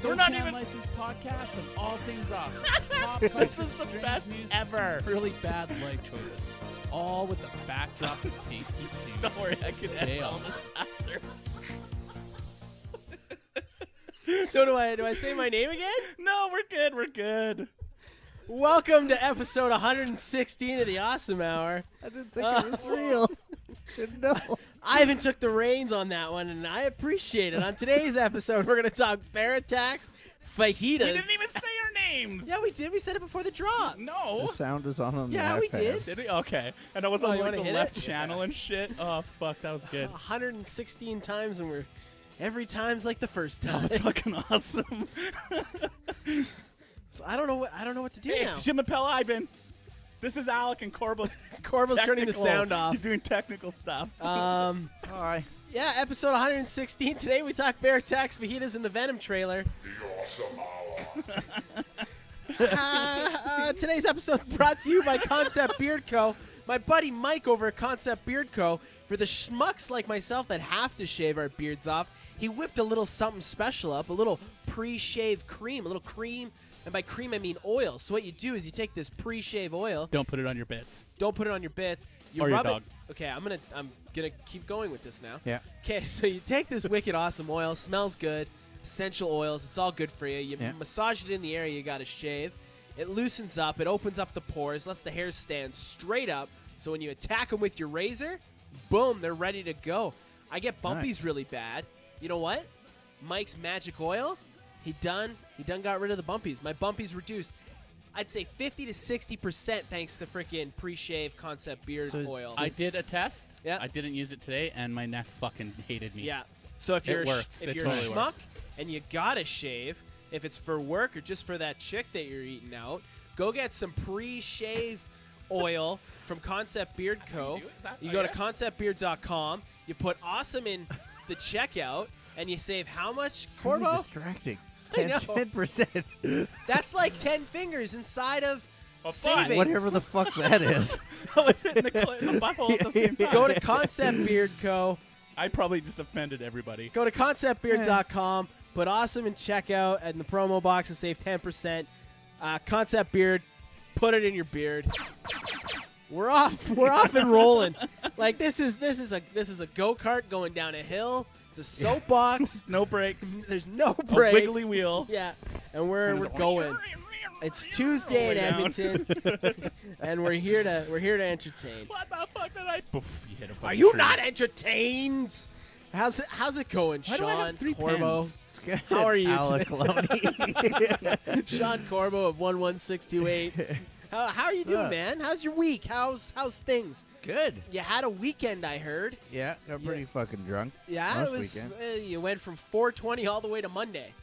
We're not even licensed podcast of all things awesome. Pop This culture, is the strange best news, ever. Really bad life choices, all with the backdrop of tasty tunes. Don't worry, I can Stay edit all on. this after. So do I say my name again? No, we're good. We're good. Welcome to episode 116 of the Awesome Hour. I didn't think it was real. Didn't know. Ivan took the reins on that one, and I appreciate it. On today's episode, we're going to talk bear attacks, fajitas. We didn't even say our names. Yeah, we did. We said it before the drop. No. The sound is on Yeah, the we iPad. did. Did we? Okay. And I was Oh, on you like wanna the hit left it? channel and shit. Oh fuck, that was good. 116 times, and every time's like the first That time. was fucking awesome. So I don't know what to do Hey, now. Jim Appel Ivan. This is Alec and Corbo's. Corbo's turning the sound off. He's doing technical stuff. Hi. Yeah, episode 116. Today we talk bear attacks, fajitas, and the Venom trailer. Today's episode brought to you by Concept Beard Co. My buddy Mike over at Concept Beard Co. For the schmucks like myself that have to shave our beards off, he whipped a little something special up, a little pre-shave cream, a little cream. And by cream, I mean oil. So what you do is you take this pre-shave oil. Don't put it on your bits. Don't put it on your bits. You Or your rub dog. it. Okay, I'm gonna keep going with this now. Yeah. Okay, so you take this wicked awesome oil, smells good, essential oils, it's all good for you. You Yeah. massage it in the area you gotta shave. It loosens up, it opens up the pores, lets the hairs stand straight up. So when you attack them with your razor, boom, they're ready to go. I get bumpies Nice. really bad. You know what? Mike's magic oil, he done got rid of the bumpies. My bumpies reduced. I'd say 50 to 60% thanks to freaking pre-shave Concept Beard So is- oil. I did a test. Yeah. I didn't use it today, and my neck fucking hated me. Yeah. So if It you're works. if It you're totally a schmuck works. and you gotta shave, if it's for work or just for that chick that you're eating out, go get some pre-shave oil from Concept Beard Co. do it? Is that- You oh, go yeah? to conceptbeard.com, you put awesome in the checkout, and you save how much, Really Corbo? distracting. I know. 10%. That's like 10 fingers inside of A butt. savings. Whatever the fuck that is. I was hitting the butthole at the same time. Go to Concept Beard Co. I probably just offended everybody. Go to conceptbeard.com, put awesome in checkout and the promo box and save 10%. Concept Beard, put it in your beard. We're off. We're off and rolling. Like this is a go-kart going down a hill. It's a soapbox. No brakes. There's no A brakes. wiggly wheel. Yeah, and we're And it's going. It's Tuesday in Way down. Edmonton, and we're here to entertain. What the fuck did I? Poof, you hit a Are fucking you tree. not entertained? How's it going, Why do I have Sean 3 Corbo? pens? It's good. How are you Alec today? Sean Corbo of 11628. How are you doing, up? man? How's your week? How's things? Good. You had a weekend, I heard. Yeah, got pretty fucking drunk. Yeah, it Last was. weekend. You went from 420 all the way to Monday.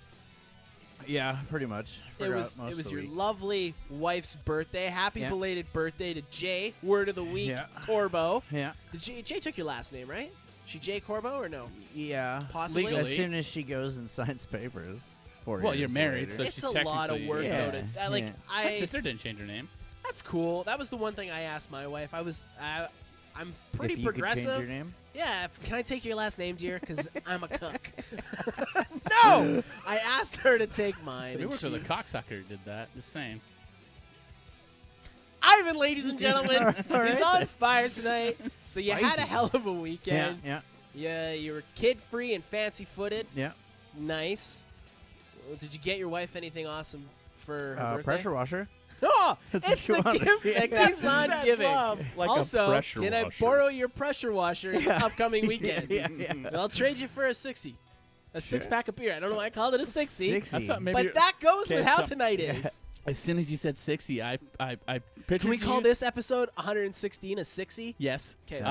Yeah, pretty much. It Forgot was most it was of the your week. lovely wife's birthday. Happy Yeah. belated birthday to Jay. Word of the week, Yeah. Corbo. Yeah. Jay took your last name, right? She Jay Corbo or no? Yeah. Possibly. Legally. As soon as she goes and signs papers. 4 Well, years you're married, later. so It's she's a lot of technically- work, Yeah, though. yeah. My sister didn't change her name. That's cool. That was the one thing I asked my wife. I'm pretty if you progressive. Could change your name? Yeah, can I take your last name, dear? Because I'm a cook. No! I asked her to take mine. We and worked with a she- cocksucker. Did that? Just saying. Ivan, ladies and gentlemen, All right. is on fire tonight. So you had a Spicy. hell of a weekend. Yeah. Yeah, you were kid-free and fancy-footed. Yeah. Nice. Well, did you get your wife anything awesome for her birthday? Pressure washer. Oh, That's it's what the you gift wanted. that keeps on That's giving. love. Like also, a pressure can I washer. borrow your pressure washer in the Yeah. upcoming weekend? Yeah, yeah. And I'll trade you for a 60. A six-pack of beer. I don't know why I called it a 60. 60. I thought maybe. But that goes Okay, with how so- tonight Yeah. is. As soon as you said 60, I pictured Can we call you- this episode 116 a 60? Yes. Okay,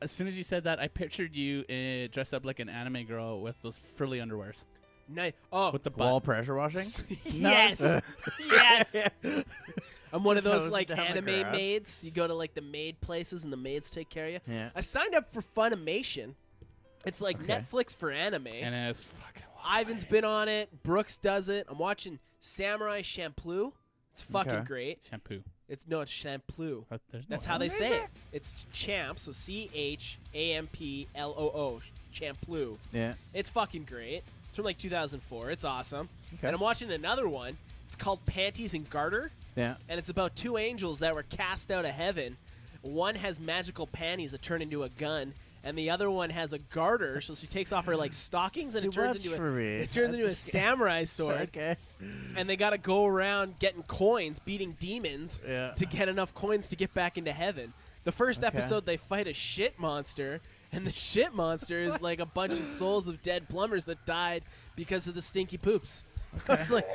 As soon as you said that, I pictured you dressed up like an anime girl with those frilly underwears Nice. Oh, with the Wall butt. pressure washing? yes. yes. I'm one of Just those hose like down the anime garage. maids. You go to like the maid places and the maids take care of you. Yeah. I signed up for Funimation. It's like Okay. Netflix for anime. And it's fucking. Ivan's been on it. Brooks does it. I'm watching Samurai Champloo. It's fucking Okay. great. Shampoo. It's Champloo. There's no That's how they say it. It's champ, so CHAMPLOO. Champloo. Yeah. It's fucking great. It's from like 2004. It's awesome. Okay. And I'm watching another one. It's called Panties and Garter, Yeah. and it's about two angels that were cast out of heaven. One has magical panties that turn into a gun, and the other one has a garter, so she takes off her like stockings, and Too it turns much into for me. it turns into a samurai sword. Okay. And they got to go around getting coins, beating demons Yeah. to get enough coins to get back into heaven. The first Okay. episode, they fight a shit monster, and the shit monster is like a bunch of souls of dead plumbers that died because of the stinky poops. It's like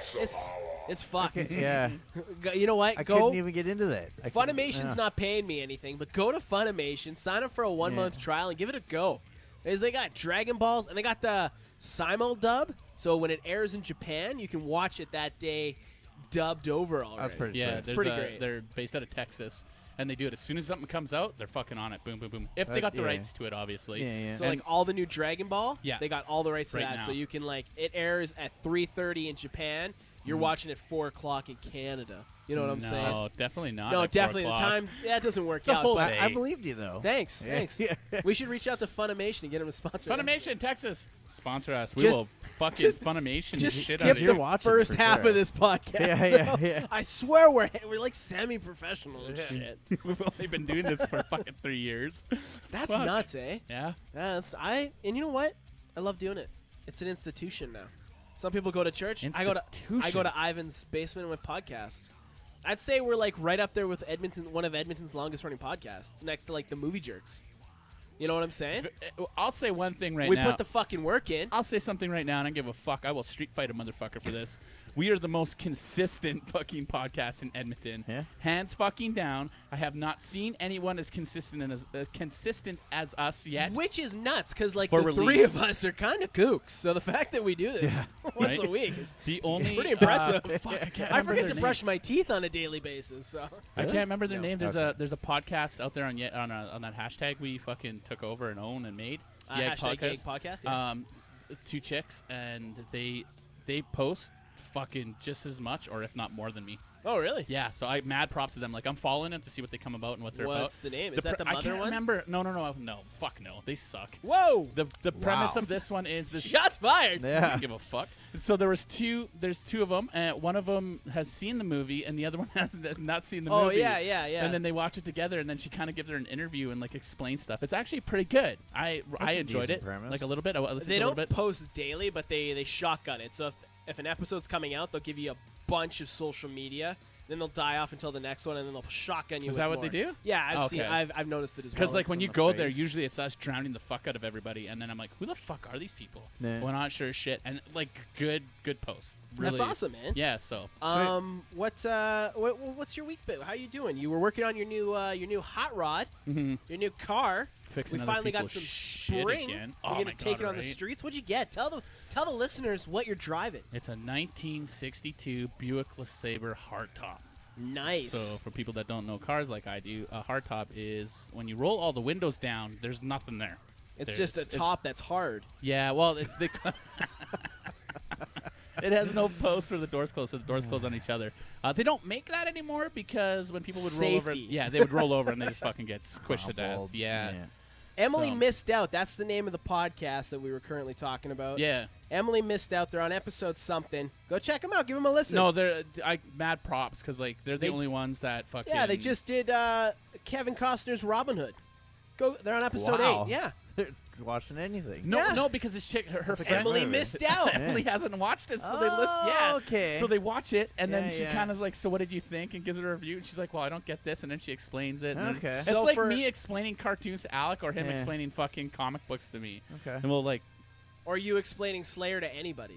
it's fucked. Yeah. You know what? I Go. couldn't even get into that. Funimation's not paying me anything, but go to Funimation, sign up for a 1-month trial, and give it a go. Because they got Dragon Balls, and they got the simul dub, so when it airs in Japan, you can watch it that day dubbed over already. That's pretty Yeah, sweet. there's pretty great. They're based out of Texas, and they do it as soon as something comes out. They're fucking on it. Boom, boom, boom. If they got the yeah. rights to it, obviously. Yeah, yeah. So And- like all the new Dragon Ball, Yeah. they got all the rights to Right that. now. So you can like it airs at 3:30 in Japan. You're watching at 4 o'clock in Canada. You know what I'm saying? No, definitely not. No, at 4 definitely the o'clock. time that doesn't work a out. whole But day. I believed you though. thanks, Yeah. thanks. Yeah. We should reach out to Funimation and get them to sponsor. Funimation, Texas, sponsor us. We Just- will fucking just- Funimation Just the shit skip out of You're the you. watching first for half sure. of this podcast. Yeah, yeah, though. yeah. I swear we're like semi-professional and shit. We've only been doing this for fucking 3 years. That's Fuck. nuts, eh? Yeah. And you know what? I love doing it. It's an institution now. Some people go to church. I go to Institution. Ivan's basement with podcast. I'd say we're like right up there with one of Edmonton's longest running podcasts, next to like the Movie Jerks. You know what I'm saying? I'll say one thing right We now. put the fucking work in. I'll say something right now, and I don't give a fuck. I will street fight a motherfucker for this. We are the most consistent fucking podcast in Edmonton. Yeah. Hands fucking down. I have not seen anyone as consistent as us yet. Which is nuts, because like For the three release. of us are kind of kooks. So the fact that we do this once Right? a week is The only pretty impressive. fuck, I can't I remember forget their to brush name. my teeth on a daily basis. So I can't remember their name. There's Okay. a podcast out there on that hashtag we fucking took over and owned and made. hashtag Yeg Podcast. Yeah. 2 chicks, and they post fucking just as much, or if not more than me. Oh really? Yeah, so I mad props to them. Like I'm following them to see what they come about and what they're What's about. the name? Is that the I mother can't one? remember. No. Fuck no. They suck. Whoa! The premise Wow. of this one is this. Shots fired. I Yeah. don't give a fuck. So there's two of them, and one of them has seen the movie, and the other one has not seen the Oh movie. yeah. And then they watch it together, and then she kind of gives her an interview and like explains stuff. It's actually pretty good. I a enjoyed decent it premise. like a little bit. I listened they to a don't little bit. post daily, but they shotgun it. So if an episode's coming out, they'll give you a bunch of social media. Then they'll die off until the next one, and then they'll shotgun you. Is with that what more. they do? Yeah, I've Okay. seen. I've noticed it as well. Because like It's when on you the go there, face. usually it's us drowning the fuck out of everybody, and then I'm like, who the fuck are these people? Yeah. We're not sure shit, and like good post. Really, That's awesome, man. Yeah. So What's your week been? How you doing? You were working on your new hot rod, your new car. Fixing we other finally got people's some shit spring. again. We're Oh gonna my take God, it on the right? streets. What'd you get? Tell the listeners what you're driving. it's a 1962 Buick LeSabre hardtop. Nice. So for people that don't know cars like I do, a hardtop is when you roll all the windows down, there's nothing there. it's just a top that's hard. Yeah, well, it's the. It has no posts where the doors close, so the doors close on each other. They don't make that anymore because when people would roll over, Safety. yeah, they would roll over and they just fucking get squished to death. Crumpled. Yeah. Emily So- missed out. That's the name of the podcast that we were currently talking about. Yeah. Emily missed out. They're on episode something. Go check them out. Give them a listen. No, they're mad props because like they're the They- only ones that fucking. Yeah, they just did Kevin Costner's Robin Hood. They're on episode Wow. 8. Yeah. Watching anything. No, Yeah. no, because this chick, her That's a friend, good Emily movie. missed out. Emily hasn't watched it, so they listen. Oh, Yeah, okay. So they watch it, and then Yeah, she yeah. kind of like, "So what did you think?" and gives it a review. And she's like, "Well, I don't get this," and then she explains it. and then- Okay. It's So like for- me explaining cartoons to Alec, or him Yeah. explaining fucking comic books to me. Okay. And we'll like, Or you explaining Slayer to anybody.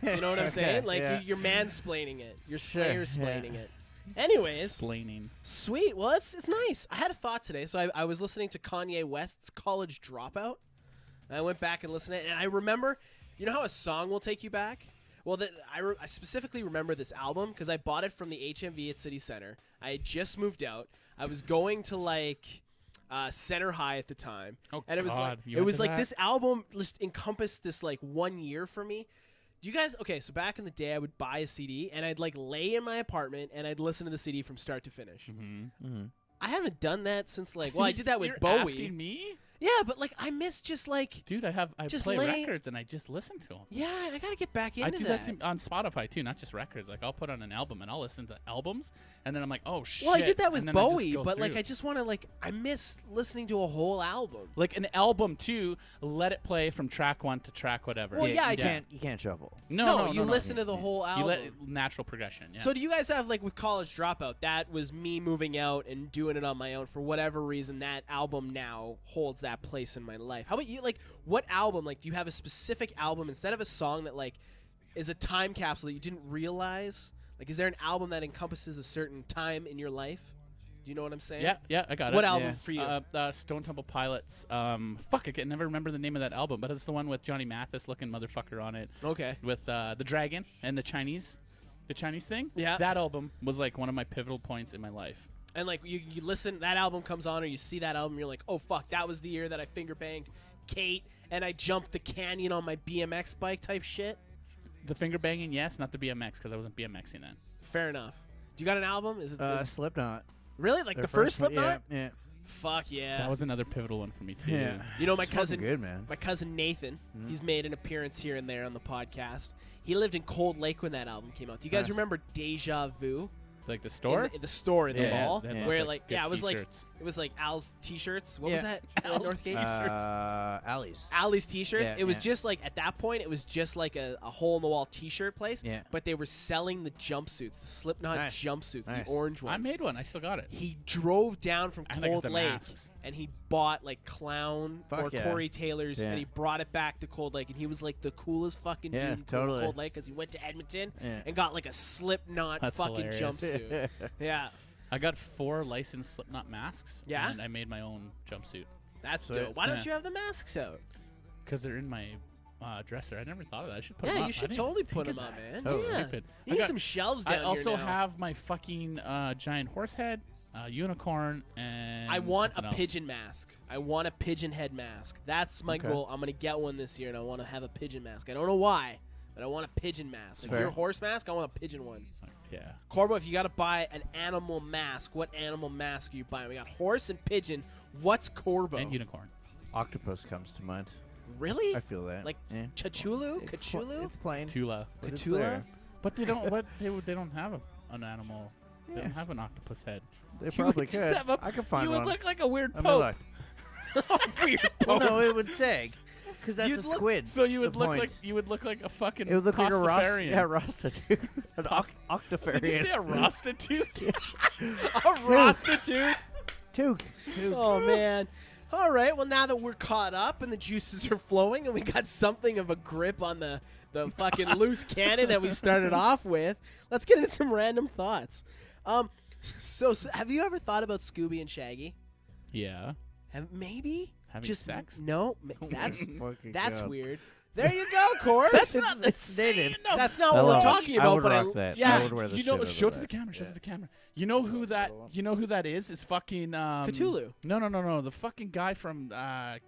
You know what I'm saying? Like Yeah. you're mansplaining it. You're Sure, Slayer-splaining yeah. it. Anyways, explaining. sweet. Well, it's nice. I had a thought today. So I was listening to Kanye West's College Dropout. I went back and listened to it, and I remember, you know how a song will take you back? Well, I specifically remember this album because I bought it from the HMV at City Center. I had just moved out. I was going to like Center High at the time, Oh, and it was God. like You it went was to like that? this album just encompassed this like 1 year for me. Do you guys okay? So back in the day, I would buy a CD and I'd like lay in my apartment and I'd listen to the CD from start to finish. Mm-hmm. Mm-hmm. I haven't done that since like I did that with You're Bowie. asking me? Yeah, but like I miss just like Dude, I Just play lay- records and I just listen to them. yeah, I gotta get back into I do that. that on Spotify too, not just records. Like I'll put on an album and I'll listen to albums, and then I'm like, oh shit. Well, I did that with and then I just Bowie, go but like through. I just want to like I miss listening to a whole album. Like an album too, let it play from track 1 to track whatever. Well, yeah, I you can't shuffle. No, you listen to the whole album. You let natural progression. Yeah. So do you guys have like with College Dropout? That was me moving out and doing it on my own for whatever reason. That album now holds that place in my life. How about you? Like, what album? Like, do you have a specific album instead of a song that like is a time capsule that you didn't realize? Like, is there an album that encompasses a certain time in your life? Do you know what I'm saying? yeah, I got it. What album Yeah. for you? Stone Temple Pilots. Fuck, I can never remember the name of that album, but it's the one with Johnny Mathis looking motherfucker on it, Okay. with the dragon and the Chinese thing. Yeah. That album was like one of my pivotal points in my life. And like you listen, that album comes on, or you see that album, you're like, oh fuck, that was the year that I finger banged Kate and I jumped the canyon on my BMX bike type shit. The finger banging, yes, not the BMX because I wasn't BMXing then. Fair enough. Do you got an album? Is it Slipknot. really like Their the first one- Slipknot? Yeah. Fuck yeah. That was another pivotal one for me too. Yeah. You know, my It's fucking cousin, good, man. my cousin Nathan, Mhm. he's made an appearance here and there on the podcast. He lived in Cold Lake when that album came out. Do you guys Nice. remember Deja Vu? Like the store. In the store in the Yeah, mall, they had Yeah. lots where of like good yeah, it was t-shirts. like Al's t-shirts. What was Yeah. that? Northgate. Ali's. Ali's t-shirts. Yeah, It was yeah. just like at that point, it was just like a hole in the wall t-shirt place. Yeah. But they were selling the jumpsuits, the Slipknot Nice. jumpsuits, Nice. the orange ones. I made one. I still got it. He drove down from And I got Cold the Lake masks. and he bought like Clown Fuck or yeah. Corey Taylor's Yeah. and he brought it back to Cold Lake and he was like the coolest fucking Yeah, dude in totally. Cold Lake because he went to Edmonton Yeah. and got like a Slipknot That's fucking hilarious. jumpsuit. Yeah, I got 4 licensed Slipknot masks. Yeah? And I made my own jumpsuit that's Sweet. dope. Why don't Yeah. you have the masks out? because they're in my dresser. I never thought of that. I should put them Yeah, up. you I should didn't totally even put think them of up, that. man. Totally. Yeah. Stupid. You I need got- some shelves down I also here now. have my fucking giant horse head, unicorn, and I want a something else. pigeon mask. I want a pigeon head mask. That's my Okay. goal. I'm gonna get one this year, and I want to have a pigeon mask. I don't know why, but I want a pigeon mask. Like Fair. your horse mask, I want a pigeon one. Yeah. Corbo, if you got to buy an animal mask, what animal mask are you buying? We got horse and pigeon. What's Corbo? And unicorn. Octopus comes to mind. Really? I feel that. Like yeah. Chachulu? It's pl- Cthulhu? It's plain. Tula. but it's Cthulhu? there. But they don't. What they don't have an animal. They Yeah. don't have an octopus head. They You probably would just could. have a- I could find you one. would look like a weird Let me pope. look. Weird. Well, no, it would sag. Because that's You'd a look- squid. So you would the look point. like a fucking. It would look like a Rasta. Pastafarian. Yeah, Rasta, dude. An octafarian. Did you say a prostitute? A prostitute. Took. Oh man. All right. Well, now that we're caught up and the juices are flowing and we got something of a grip on the fucking loose cannon that we started off with, let's get into some random thoughts. So have you ever thought about Scooby and Shaggy? Yeah. Maybe Having just sex? No, that's Fucking that's God. weird. There you go, Corey. That's not the it's dated. same. No. That's not I what we're love it. talking I about. would but rock that. yeah, I would wear the You shit know, out of show it to that. the camera. Show it Yeah. to the camera. You know who that? You know who that is? Is fucking Cthulhu. No. The fucking guy from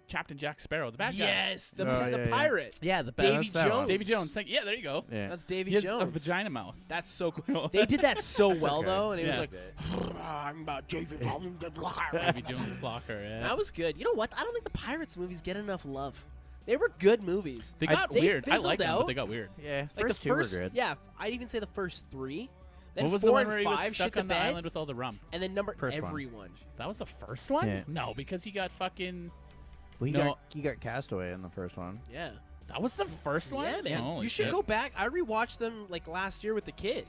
Captain Jack Sparrow, the bad guy. Yes, the Oh, the yeah, yeah. pirate. Yeah, the Davy that's that one. Jones. Davy Jones. Yeah, there you go. Yeah. That's Davy He has Jones. a vagina mouth. That's so cool. They did that so well okay. though, and it was Yeah. like, I'm about Davy Jones. Davy Jones' locker. Yeah. That was good. You know what? I don't think the Pirates movies get enough love. They were good movies. They got they weird. I fizzled like them, out. but they got weird. Yeah. Like First the two first, were good. yeah, I'd even say the first 3. Then What was 4 the one and where he 5 was shit stuck the on the bed, island with all the rum? and then number First one. everyone. That was the first one? Yeah. No, because he got fucking. Well, No. he got Castaway in the first one. Yeah, That was the first one? yeah, man. Holy You should shit. go back. I rewatched them like last year with the kid,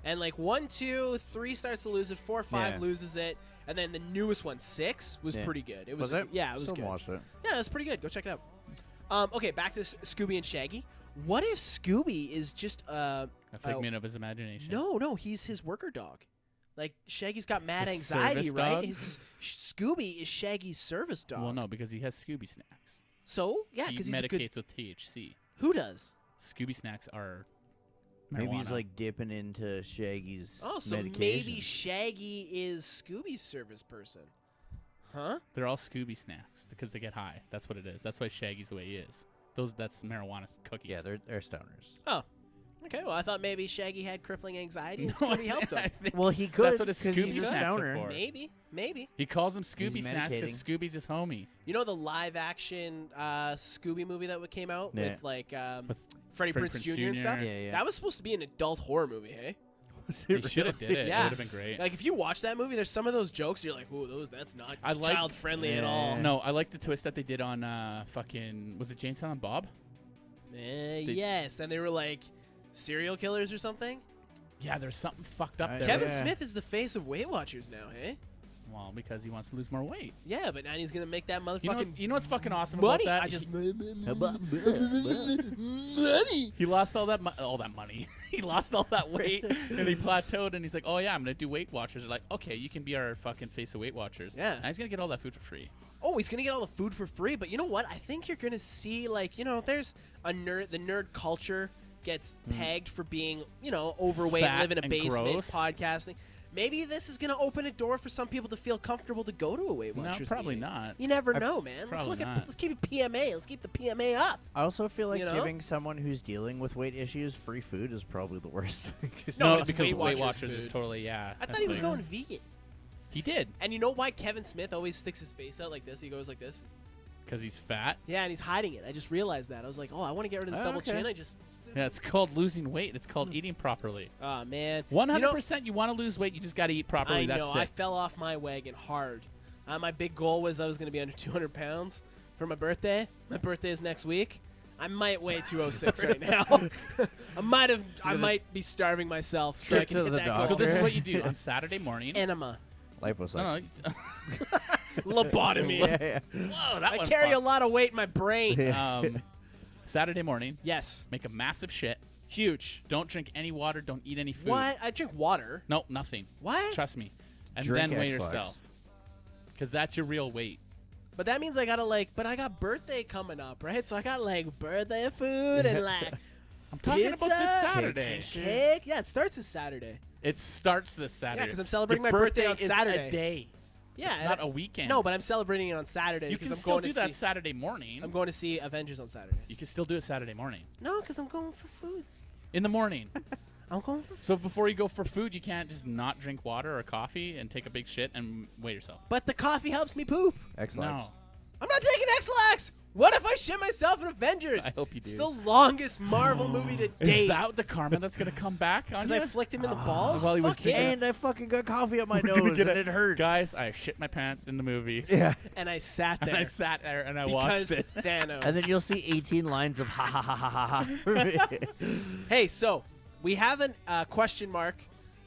and like 1, 2, 3 starts to lose it, 4, 5 Yeah. loses it, and then the newest one, 6, was Yeah. pretty good. It was, it? yeah, it was Still good. watched it. Yeah, it was pretty good. Go check it out. Okay, back to Scooby and Shaggy. What if Scooby is just A figment of his imagination. no, he's his worker dog. Like Shaggy's got mad His anxiety, service right? dog? Scooby is Shaggy's service dog. Well, no, because he has Scooby snacks. So yeah, he because he's a medicates good. with THC. Who does? Scooby snacks are Maybe he's marijuana. like dipping into Shaggy's Oh, so medication. maybe Shaggy is Scooby's service person. Huh? They're all Scooby snacks because they get high. That's what it is. That's why Shaggy's the way he is. That's marijuana cookies. Yeah, they're stoners. Oh, Okay, well, I thought maybe Shaggy had crippling anxiety and No, Scooby helped I him. think Well, he could. That's what a 'cause Scooby he's a snacks are stoner. for. Maybe. He calls him Scooby He's Snacks because medicating. Scooby's his homie. You know the live-action Scooby movie that came out Yeah. with like With Freddie Freddie Prinze Prinze Jr. and Jr. stuff? Yeah, yeah. That was supposed to be an adult horror movie, hey? He should have did it. Yeah. It would have been great. Like if you watch that movie, there's some of those jokes you're like, "Ooh, that's not I like- child friendly at Yeah. all." No, I like the twist that they did on fucking was it Jane Silent Bob? Yes, and they were like serial killers or something. Yeah, there's something fucked up I- there. Kevin Yeah. Smith is the face of Weight Watchers now, hey? Well, because he wants to lose more weight. Yeah, but now he's gonna make that You know, motherfucking you know what's fucking awesome money. about that? I just He lost all that money. He lost all that weight and he plateaued and he's like, "Oh yeah, I'm gonna do Weight Watchers." They're like, "Okay, you can be our fucking face of Weight Watchers." Yeah. And he's gonna get all that food for free. Oh, he's gonna get all the food for free. But you know what? I think you're gonna see there's a nerd. The nerd culture gets pegged for being overweight, Fat live in a and basement, gross. podcasting. Maybe this is gonna open a door for some people to feel comfortable to go to a Weight No, Watchers probably meeting. not. You never know, man. Let's probably look at. not. Let's keep it PMA. Let's keep the PMA up. I also feel like You know? giving someone who's dealing with weight issues free food is probably the worst. No, No, it's because Weight Weight Watchers Watchers is food. totally I thought that's he was like- going vegan. He did And you know why Kevin Smith always sticks his face out like this? He goes like this. because he's fat. Yeah, and he's hiding it. I just realized that. I was like, oh, I want to get rid of this Oh, double okay. chin. I just. Yeah, it's called losing weight. It's called eating properly. Oh man. 100%. You want to lose weight, you just got to eat properly. I That's know. it. I fell off my wagon hard. My big goal was I was going to be under 200 pounds for my birthday. My birthday is next week. I might weigh 206 right now. I might be starving myself so I Trip can to hit the that doctor. So goal. this is what you do on Saturday morning. Enema. Liposuction. No, no. Lobotomy. yeah. Whoa, that I one carry a fucked. lot of weight in my brain. Saturday morning, Yes. make a massive shit. Huge. Don't drink any water. Don't eat any food. What? I drink water. No, nothing. What? Trust me. And Drink then weigh X-Lax. yourself. Because that's your real weight. But that means I gotta but I got birthday coming up, right? So I got birthday food and I'm talking about this Pizza? Saturday. cake. Yeah, it starts this Saturday. It starts this Saturday. 'cause I'm celebrating Your my birthday on is Saturday. a day. Yeah, It's and not I- a weekend. No, but I'm celebrating it on Saturday you because can I'm still going do to that see. Saturday morning. I'm going to see Avengers on Saturday. You can still do it Saturday morning. No, because I'm going for foods. In the morning. I'm going for. So before you go for food, you can't just not drink water or coffee and take a big shit and weigh yourself. But the coffee helps me poop. X-Lax. No. I'm not taking X-Lax. What if I shit myself in Avengers? I hope you do. It's the longest Marvel movie to Is date. that the karma that's going to come back on Because you? I flicked him in the balls. While he was Fuck taking yeah. And I fucking got coffee up my We're gonna nose get and it. it hurt. Guys, I shit my pants in the movie. Yeah. And I sat And there I sat there and I because watched it. Thanos. And then you'll see 18 lines of ha ha ha ha ha ha. Hey, so we have a question mark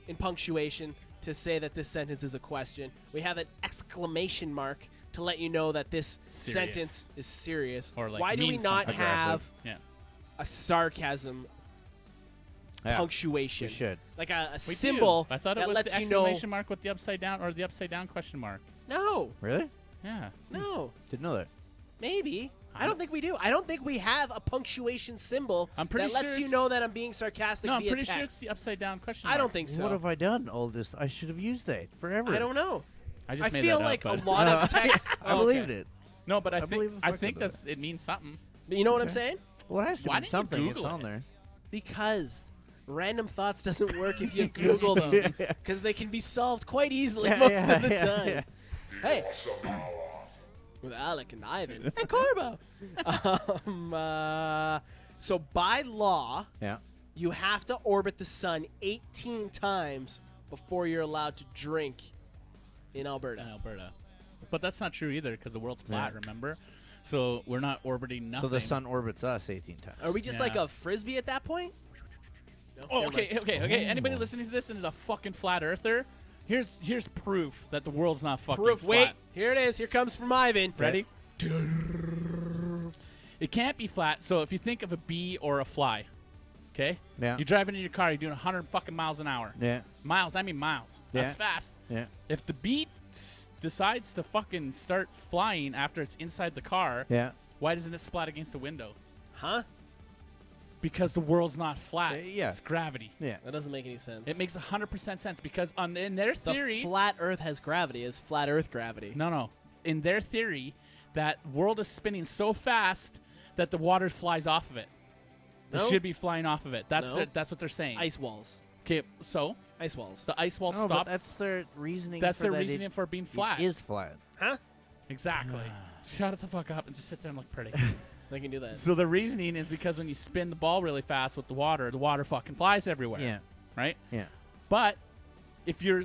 in punctuation to say that this sentence is a question. We have an exclamation mark to let you know that this Serious. sentence is serious. Or, like, Why do we means not something. have Yeah. a sarcasm Yeah, punctuation? we should. Like a We symbol do. I thought it that was lets the you know. exclamation mark with the upside down or the upside down question mark. No, Really? Yeah. no, Didn't know that. maybe. I don't think we do. I don't think we have a punctuation symbol I'm pretty that lets sure you it's- know that I'm being sarcastic No, I'm via pretty text. sure it's the upside down question I mark. don't think so. What have I done all this? I should have used that forever. I don't know. I just I made feel that like up, a but- lot of text. I Oh, believed okay. it. No, but I believe think the I fuck think with that's it means something. But you know what I'm Okay. saying? Well, it has to Why be didn't you something. Google It's on it? there. Because random thoughts doesn't work if you Google them. Because they can be solved quite easily most of the time. Hey. With Alec and Ivan. And Corbo. So by law, Yeah. you have to orbit the sun 18 times before you're allowed to drink in Alberta. In Alberta. But that's not true either because the world's flat, Yeah. remember? So we're not orbiting nothing. So the sun orbits us 18 times. Are we just Yeah. like a frisbee at that point? No? Oh, Never okay, mind. okay. Anybody listening to this and is a fucking flat earther? Here's proof that the world's not fucking Proof. flat. Wait, here it is. Here comes from Ivan. Ready? It can't be flat. So if you think of a bee or a fly, okay? Yeah. You're driving in your car. You're doing 100 fucking miles an hour. Yeah. Miles. I mean miles. That's Yeah. fast. Yeah. If the bee decides to fucking start flying after it's inside the car, Yeah. why doesn't it splat against the window? Huh? Because the world's not flat. Yeah. It's gravity. Yeah. That doesn't make any sense. It makes 100% sense because in their the theory, flat Earth has gravity. It's flat Earth gravity. no, in their theory, that world is spinning so fast that the water flies off of it. They No? should be flying off of it. That's No. that's what they're saying. Ice walls. Okay, so Ice walls. the ice wall No, but stop. that's their reasoning. That's for their that reasoning for being flat. It is flat. Huh? Exactly. Shut it the fuck up and just sit there and look pretty. They can do that. So the reasoning is because when you spin the ball really fast with the water fucking flies everywhere. Yeah. Right? Yeah. But if you're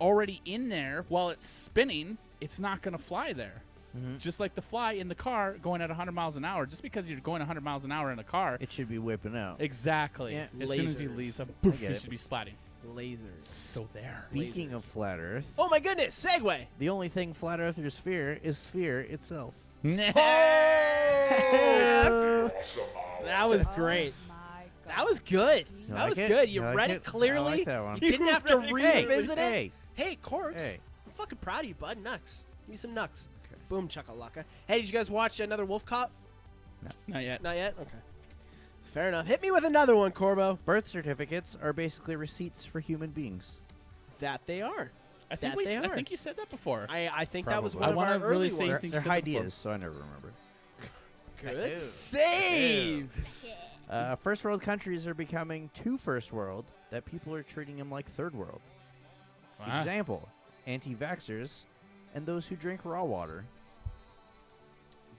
already in there while it's spinning, it's not going to fly there. Mhm. Just like the fly in the car going at 100 miles an hour. Just because you're going 100 miles an hour in a car. It should be whipping out. Exactly. Yeah. As soon as he Lasers. leaves, poof, get he it. should be splatting. Lasers. So there. Speaking of flat Earth, Oh my goodness! Segue. the only thing flat Earthers fear is sphere itself. That was great. Oh my God. That was good. You That like was it? good. You like read it? it clearly. I like that one. You didn't have to Hey, revisit it. Hey, Hey, Corks. hey. I'm fucking proud of you, bud. Nux. Give me some nux. Boom, chakalaka. Hey, did you guys watch another Wolf Cop? Not yet. Not yet? Okay. Fair enough. Hit me with another one, Corbo. Birth certificates are basically receipts for human beings. That they are. I think That they I are. think you said that before. I think that was Probably. one I of wanna our really early say ones. things They're to high the book. ideas, so I never remember. Good save. First world countries are becoming too first world that people are treating them like third world. Wow. Example, anti-vaxxers and those who drink raw water.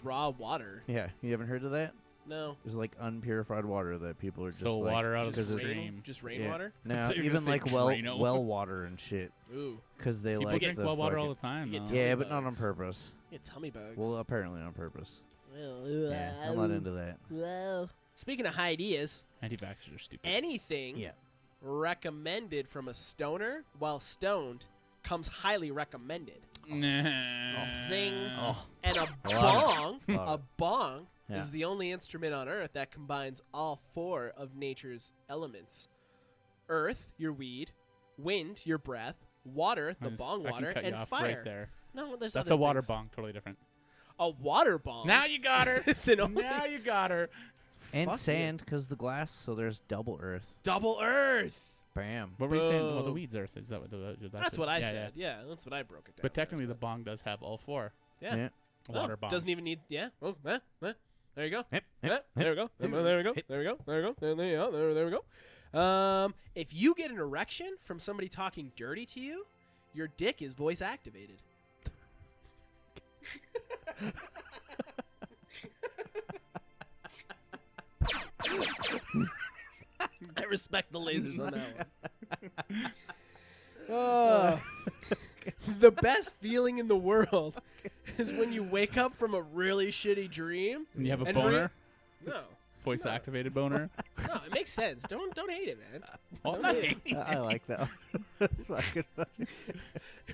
Raw water. Yeah, you haven't heard of that? No. There's like unpurified water that people are just So like, water out of Just the because it's- stream. Just yeah. rainwater? No, thought you were even gonna like say Drano. well water and shit Ooh. because they People like drink the well water all fucking- the time. You get though. Yeah, tummy but not on bugs. purpose. You get tummy bugs. Well, apparently on purpose. Yeah, I'm not into that. Speaking of high ideas, Anti-vaxxers are stupid. anything Yeah. recommended from a stoner while stoned comes highly recommended. Nah. Zing. Oh. And a Love bong, it. Love a it. bong Yeah. is the only instrument on earth that combines all four of nature's elements. Earth, your weed, wind, your breath, water, the bong I water, can cut you and off fire. right there. No, there's That's other a water things. bong, totally different. A water bong. Now you got her. It's an only- Now you got her. And Fuck sand because the glass, so there's double Earth. double Earth. Bam. What were you saying? Well, the Boom. weed's earth. Is that what? That's it. what I Yeah, said. Yeah, that's what I broke it down. But technically, the as, bong does have all four. yeah. Yeah. A water bong. Doesn't even need. Yeah. Oh, there you go. Yep, Yeah, yep, there we go. There we go. There we go. Yep. There we go. There you go. There we go. If you get an erection from somebody talking dirty to you, your dick is voice activated. I respect the lasers on that one. Oh. The best feeling in the world is when you wake up from a really shitty dream. And you have a and boner, No, voice activated boner. no, it makes sense. Don't hate it, man. Oh, Don't hate it. I like that one. That's fucking funny.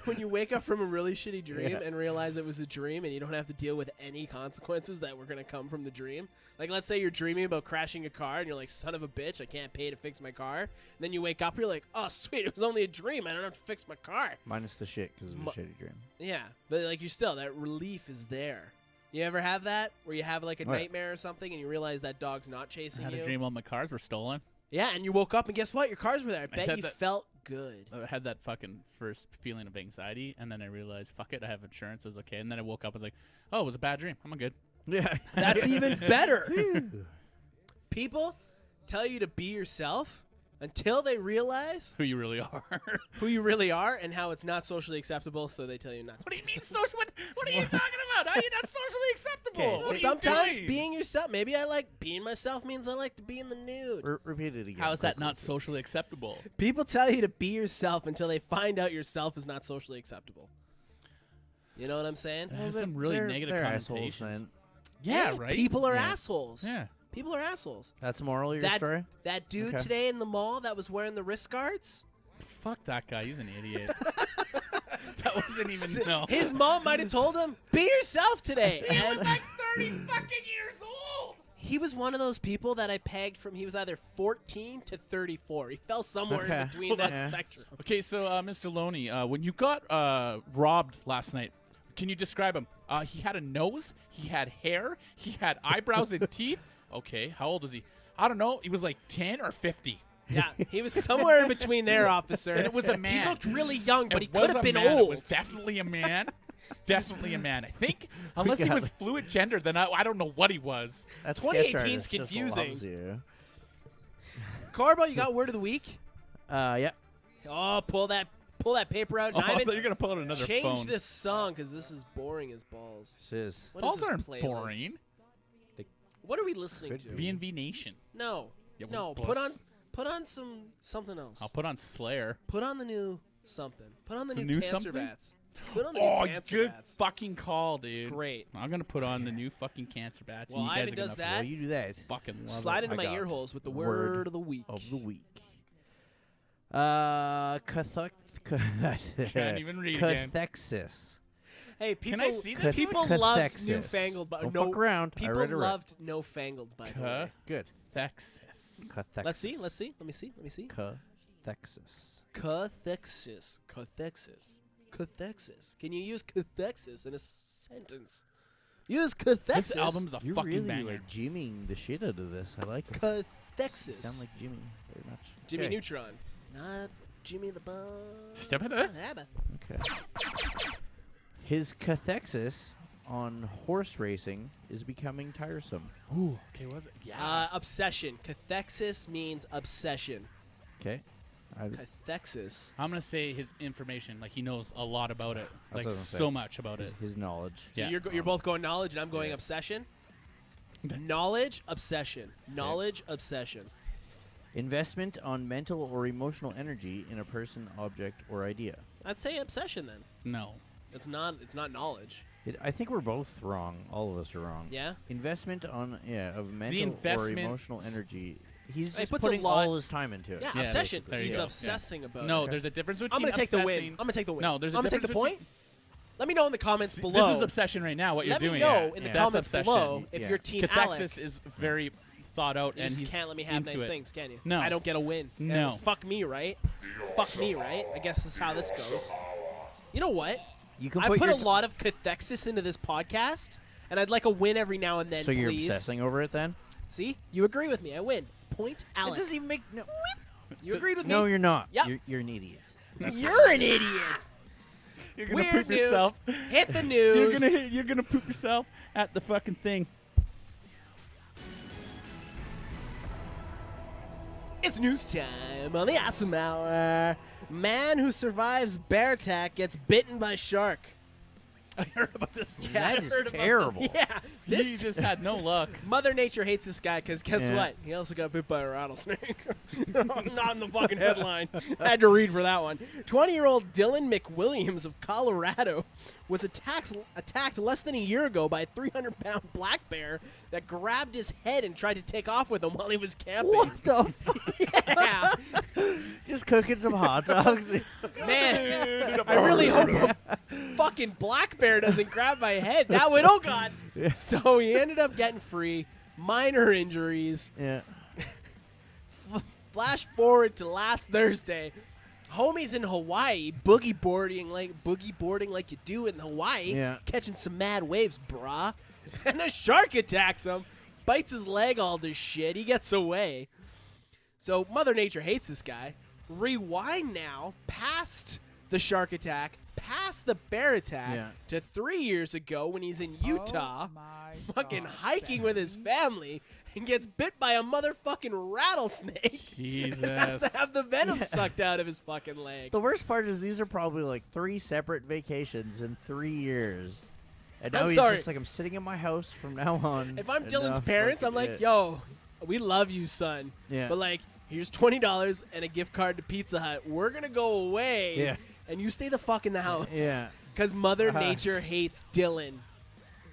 When you wake up from a really shitty dream Yeah. and realize it was a dream and you don't have to deal with any consequences that were going to come from the dream. Like, let's say you're dreaming about crashing a car and you're like, son of a bitch, I can't pay to fix my car. And then you wake up, you're like, oh, sweet, it was only a dream. I don't have to fix my car. Minus the shit because it was a shitty dream. Yeah, but like, you still, that relief is there. You ever have that where you have like a What? nightmare or something and you realize that dog's not I chasing had you? a dream all my cars were stolen. Yeah, and you woke up and guess what? Your cars were there. I bet said you that- felt good. I had that fucking first feeling of anxiety, and then I realized, fuck it, I have insurance, it's okay. And then I woke up, I was like, oh, it was a bad dream. I'm good. Yeah. That's even better. People tell you to be yourself until they realize Who you really are. who you really are and how it's not socially acceptable, so they tell you not to. What do you mean social? What are you talking about? How are you not socially acceptable? Okay, What are you Sometimes doing? being yourself, maybe I like being myself means I like to be in the nude. Repeat it again. How is that quickly, not please. socially acceptable? People tell you to be yourself until they find out yourself is not socially acceptable. You know what I'm saying? That has some really negative they're assholes, connotations. man. Yeah, Hey, right? People are Yeah. assholes. Yeah. People are assholes. That's the moral of your That story? that dude Okay. today in the mall that was wearing the wrist guards. Fuck that guy. He's an idiot. That wasn't even no. His mom might have told him, "Be yourself today." He was And like 30 fucking years old. he was one of those people that I pegged from. He was either 14 to 34. He fell somewhere Okay. in between Hold that on. spectrum. Okay, so Mr. Loney, when you got robbed last night, can you describe him? He had a nose, he had hair, he had eyebrows and teeth. Okay, how old was he? I don't know. He was like 10 or 50. Yeah, he was somewhere in between there, officer. And it was a man. He looked really young, but It he could was have a been man. old. It was definitely a man. Definitely a man. I think, unless he got was fluid gender, then I don't know what he was. That 2018 's sketch artist just confusing. loves you. Corbo, you got word of the week? Yeah. Oh, pull that paper out. Oh, I Nyman, thought you were gonna pull out another change phone. this song because this is boring as balls. This is. What Balls is this aren't playlist? boring. What are we listening Could to? be. VNV Nation. No, Yeah, no. well, Put on something else. I'll put on Slayer. Put on the new something. Put on the The new new cancer something? bats. Put on the Oh, new cancer good bats. fucking call, dude. It's great. I'm gonna put on the new fucking Cancer Bats. Well, and you guys Ivan are does gonna that. Well, you do that. fucking love Slide it. into I my got ear holes with the word word of the week. Of the week. Cathexis. Can't even read again. Cathexis. Hey, people, Can I see this? people Cathexis. loved Newfangled, but Don't no. fuck around. I People read it right. loved No Fangled, by the way. Good. Cathexis. Cathexis. Let's see. Let me see. Cathexis. Cathexis. Can you use cathexis in a sentence? Use cathexis. This album's a You're fucking really banger. like jimmying the shit out of this. I like it. Cathexis. You sound like Jimmy very much. Jimmy Okay. Neutron. Not Jimmy the Bug. Step it up. Okay. His cathexis on horse racing is becoming tiresome. Ooh. Okay, was it? Yeah. Obsession. Cathexis means obsession. Okay. Cathexis. I'm gonna say his information. Like he knows a lot about it. That's Like what I was gonna so say. much about it. His knowledge. So Yeah. you're both going knowledge, and I'm going Yeah. obsession. Knowledge, obsession. Knowledge, obsession. Investment on mental or emotional energy in a person, object, or idea. I'd say obsession then. No. It's not knowledge. I think we're both wrong. All of us are wrong. Yeah. Investment on of mental or investment- emotional energy. He's He just puts a putting lot- all his time into it. Yeah, Yeah, obsession. there you He's go. obsessing about No, it. there's a difference between I'm gonna take the win. obsessing- I'm gonna take the win. No, there's a I'm gonna take the difference point. Let me know in the comments below. This is obsession right now. What you're Let doing. me know in the Yeah. That's comments obsession. below if Yeah. you're Team Cathexis Alec. is very thought out, You and just he's can't let me have into nice it. things, can you? No. I don't get a win. No. Fuck me, right? Fuck me, right? I guess this is how this goes. You know what? You can I put put your a lot of cathexis into this podcast, and I'd like a win every now and then, So you're please. obsessing over it then? See? You agree with me. I win. Point, It Alec. doesn't even make no. You agreed with No, me? you're not. Yep. You're an idiot. You're an idiot. You're gonna Weird poop news. yourself. Hit the news. You're gonna poop yourself at the fucking thing. It's news time on the Awesome Hour. Man who survives bear attack gets bitten by shark. I heard about this. Yeah, That I is heard about this. terrible. Yeah. He This just had no luck. Mother Nature hates this guy because guess Yeah. what? He also got bit by a rattlesnake. Not in the fucking headline. I had to read for that one. 20-year-old Dylan McWilliams of Colorado was attacked less than a year ago by a 300-pound black bear that grabbed his head and tried to take off with him while he was camping. What the fuck? Yeah. Just cooking some hot dogs. Man, I really hope a fucking black bear doesn't grab my head. That would, oh God. So he ended up getting free. Minor injuries. Yeah. Flash forward to last Thursday. Homies in Hawaii boogie boarding like you do in Hawaii, Yeah. catching some mad waves, brah. And a shark attacks him, bites his leg all to shit. He gets away. So Mother Nature hates this guy. Rewind now past the shark attack, past the bear attack, Yeah. to 3 years ago when he's in Utah, Oh my fucking God, hiking with his family, and gets bit by a motherfucking rattlesnake. Jesus. And has to have the venom sucked out of his fucking leg. The worst part is these are probably like 3 separate vacations in 3 years. And I'm now he's sorry. just like, I'm sitting in my house from now on. If I'm and Dylan's now parents, I'm fucking like, it. yo, we love you, son. Yeah. But like, here's $20 and a gift card to Pizza Hut. We're gonna go away. Yeah. And you stay the fuck in the house. Yeah. Because Mother Nature hates Dylan.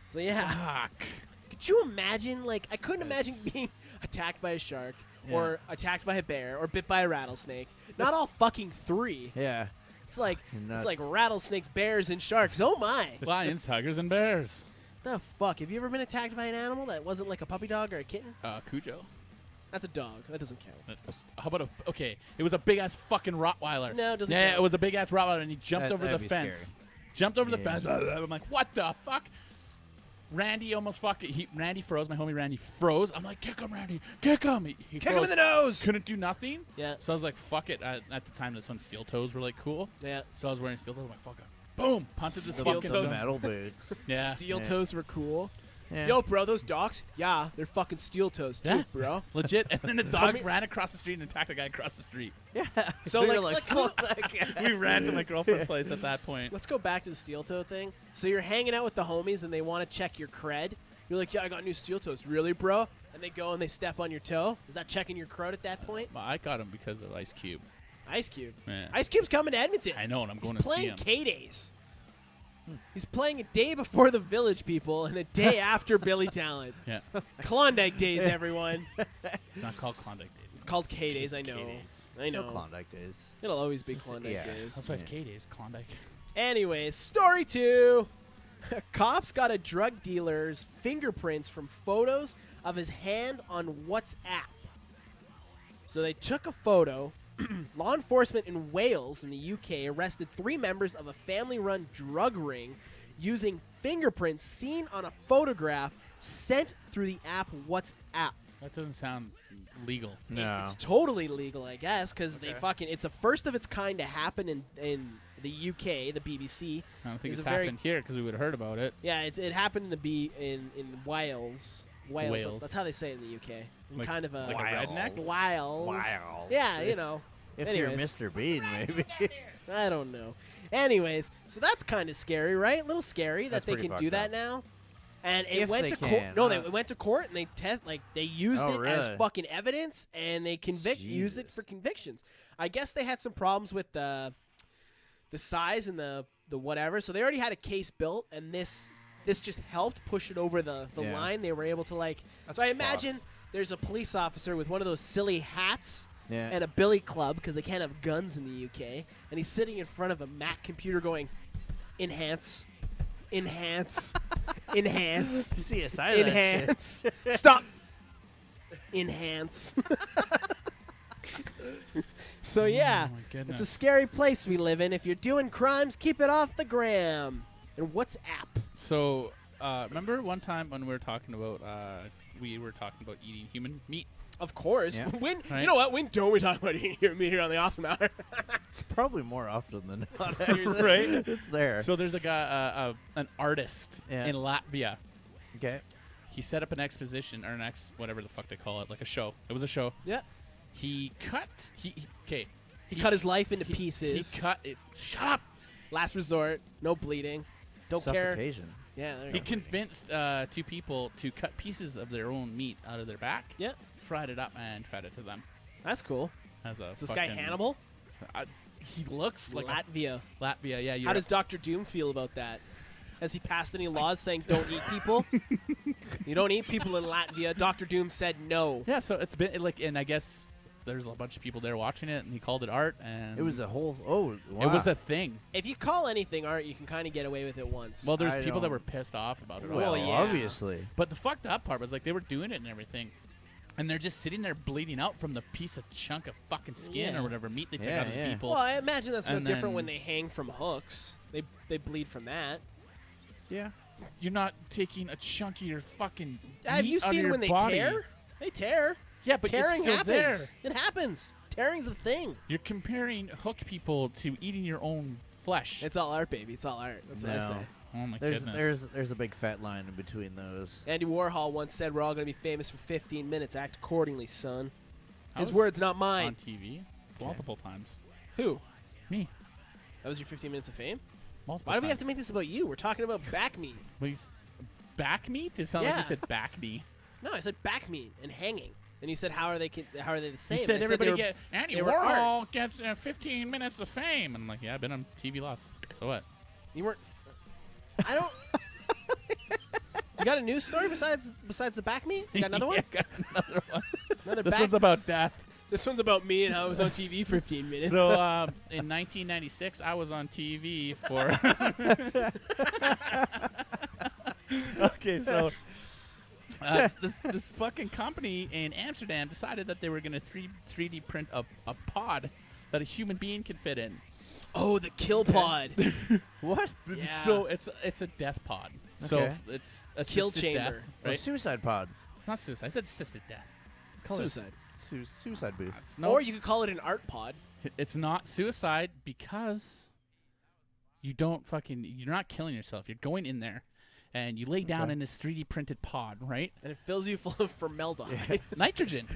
So yeah. Fuck. Could you imagine? Like, I couldn't imagine being attacked by a shark, or attacked by a bear, or bit by a rattlesnake. Not all fucking 3. Yeah. It's like Nuts. it's like rattlesnakes, bears, and sharks. Oh my! Lions, tigers, and bears. The fuck? Have you ever been attacked by an animal that wasn't like a puppy dog or a kitten? Cujo. That's a dog. That doesn't count. How about okay? It was a big ass fucking Rottweiler. No, it doesn't Yeah, count. it was a big ass Rottweiler, and he jumped over the That'd be fence. Jumped over the Yeah. fence. I'm like, what the fuck? Randy almost fucking. Randy froze. My homie Randy froze. I'm like, kick him, Randy. Kick him. He Kick him in froze. the nose. Couldn't do nothing. Yeah. So I was like, fuck it. At the time, this one steel toes were like cool. Yeah. So I was wearing steel toes. I'm like, fuck it. Boom. Punted this Steel fucking toe dumb- metal boots. Yeah. Steel Yeah. toes were cool. Yeah. Yo, bro, those dogs? Yeah, they're fucking steel toes too, Yeah. bro. Legit. And then the dog ran across the street and attacked a guy across the street. Yeah. So, We were like, fuck that guy. We ran to my girlfriend's place at that point. Let's go back to the steel toe thing. So you're hanging out with the homies and they want to check your cred. You're like, yeah, I got new steel toes. Really, bro? And they go and they step on your toe. Is that checking your crud at that point? Well, I got him because of Ice Cube. Ice Cube. Yeah. Ice Cube's coming to Edmonton. I know, and I'm He's going to see playing him. K-Days. He's playing a day before the Village People and a day after Billy Talent. Yeah. Klondike Days, everyone. It's not called Klondike Days. It's called K-Days, I know. K-Days. I Still know. Klondike days. It'll always be Klondike yeah. Days. That's why it's K-Days, Klondike. Anyways, story 2. Cops got a drug dealer's fingerprints from photos of his hand on WhatsApp. So they took a photo. Law enforcement in Wales, in the UK, arrested 3 members of a family-run drug ring using fingerprints seen on a photograph sent through the app WhatsApp. That doesn't sound legal. No. It's totally legal, I guess, because they Okay. fucking. It's a first of its kind to happen in the UK, the BBC. I don't think It's it's a very- happened here because we would have heard about it. Yeah, it happened in Wales. Wales. That's how they say it in the UK. In Like- kind of a like a redneck? Wales. Wow. Yeah, you know. If Anyways. you're Mr. Bean, maybe. I don't know. Anyways, so that's kind of scary, right? A little scary That's that they pretty can do fucked that up. now. And it If went they to court. can, No, huh? they went to court and they used Oh, it as really? fucking evidence, and they used it Jesus. for convictions. I guess they had some problems with the size and the whatever, so they already had a case built, and this just helped push it over the Yeah. line. They were able to like. That's so I fucked. imagine there's a police officer with one of those silly hats Yeah. and a billy club because they can't have guns in the UK, and he's sitting in front of a Mac computer going, enhance, enhance, enhance, You see a side of that shit. enhance, stop, enhance. So yeah, Oh my it's goodness. a scary place we live in. If you're doing crimes, keep it off the gram. And WhatsApp. So, remember one time when we were talking about eating human meat? Of course. Yeah. When Right. you know what? When don't we talk about eating meat here on the Awesome Hour? It's probably more often than not. Right? It's there. So there's a guy, an artist Yeah. in Latvia. Okay. He set up an exposition or whatever the fuck they call it, like a show. It was a show. Yeah. He cut. Okay. He cut his life into He pieces. cut it. Shut up. Last resort. No bleeding. Don't care. Suffocation. Yeah. There you He go. convinced 2 people to cut pieces of their own meat out of their back. Yeah. Fried it up and fed it to them. That's cool. As a Is this guy fucking- Hannibal? He looks like Latvia. Latvia. Yeah. How does Dr. Doom feel about that? Has he passed any laws saying don't eat people? You don't eat people in Latvia. Dr. Doom said no. Yeah. So it's been like, and I guess there's a bunch of people there watching it, and he called it art, and It was a whole. Oh, wow. It was a thing. If you call anything art, you can kind of get away with it once. Well, there's I people that don't- were pissed off about it. Well, all. yeah. obviously. But the fucked up part was like they were doing it and everything, and they're just sitting there bleeding out from the piece of chunk of fucking skin Yeah. or whatever meat they took Yeah, out of the yeah. people. well, I imagine that's no And different when then- they hang from hooks. They bleed from that. Yeah. You're not taking a chunk of your fucking. Have meat you out of seen your when they body. tear? They tear. Yeah, but Tearing it's still happens. there. It happens. Tearing's a thing. You're comparing hook people to eating your own flesh. It's all art, baby. It's all art. That's what I No. say. oh my There's goodness. there's a big fat line in between those. Andy Warhol once said, "We're all going to be famous for 15 minutes. Act accordingly, son." I His was words, not on mine. TV multiple times. Who? Me. That was your 15 minutes of fame? Multiple Why do we have to times. make this about you? We're talking about back meat. Please. Back meat? It sounded like Yeah. you said back knee. No, I said back meat and hanging. And you said, how are they the same? You And said I everybody they were- get Andy they were Warhol gets 15 minutes of fame. And I'm like, yeah, I've been on TV lots. So what? You weren't. I don't. You got a news story besides the back meat? You got another one? Yeah, got another one. Another This back. one's about death. This one's about me and how I was on TV for 15 minutes. So in 1996, I was on TV for. Okay, so this fucking company in Amsterdam decided that they were going to 3D print a pod that a human being can fit in. oh, the kill pod. What? Yeah. So it's a death pod. So Okay. it's Kill assisted death, chamber. Oh, right? suicide pod. It's not suicide. I said assisted death. Call it- Suicide. Suicide booth. It's no, Or you could call it an art pod. it's not suicide because you're not killing yourself. You're going in there and you lay down Okay. in this 3D printed pod, right? And it fills you full of formaldehyde. Nitrogen.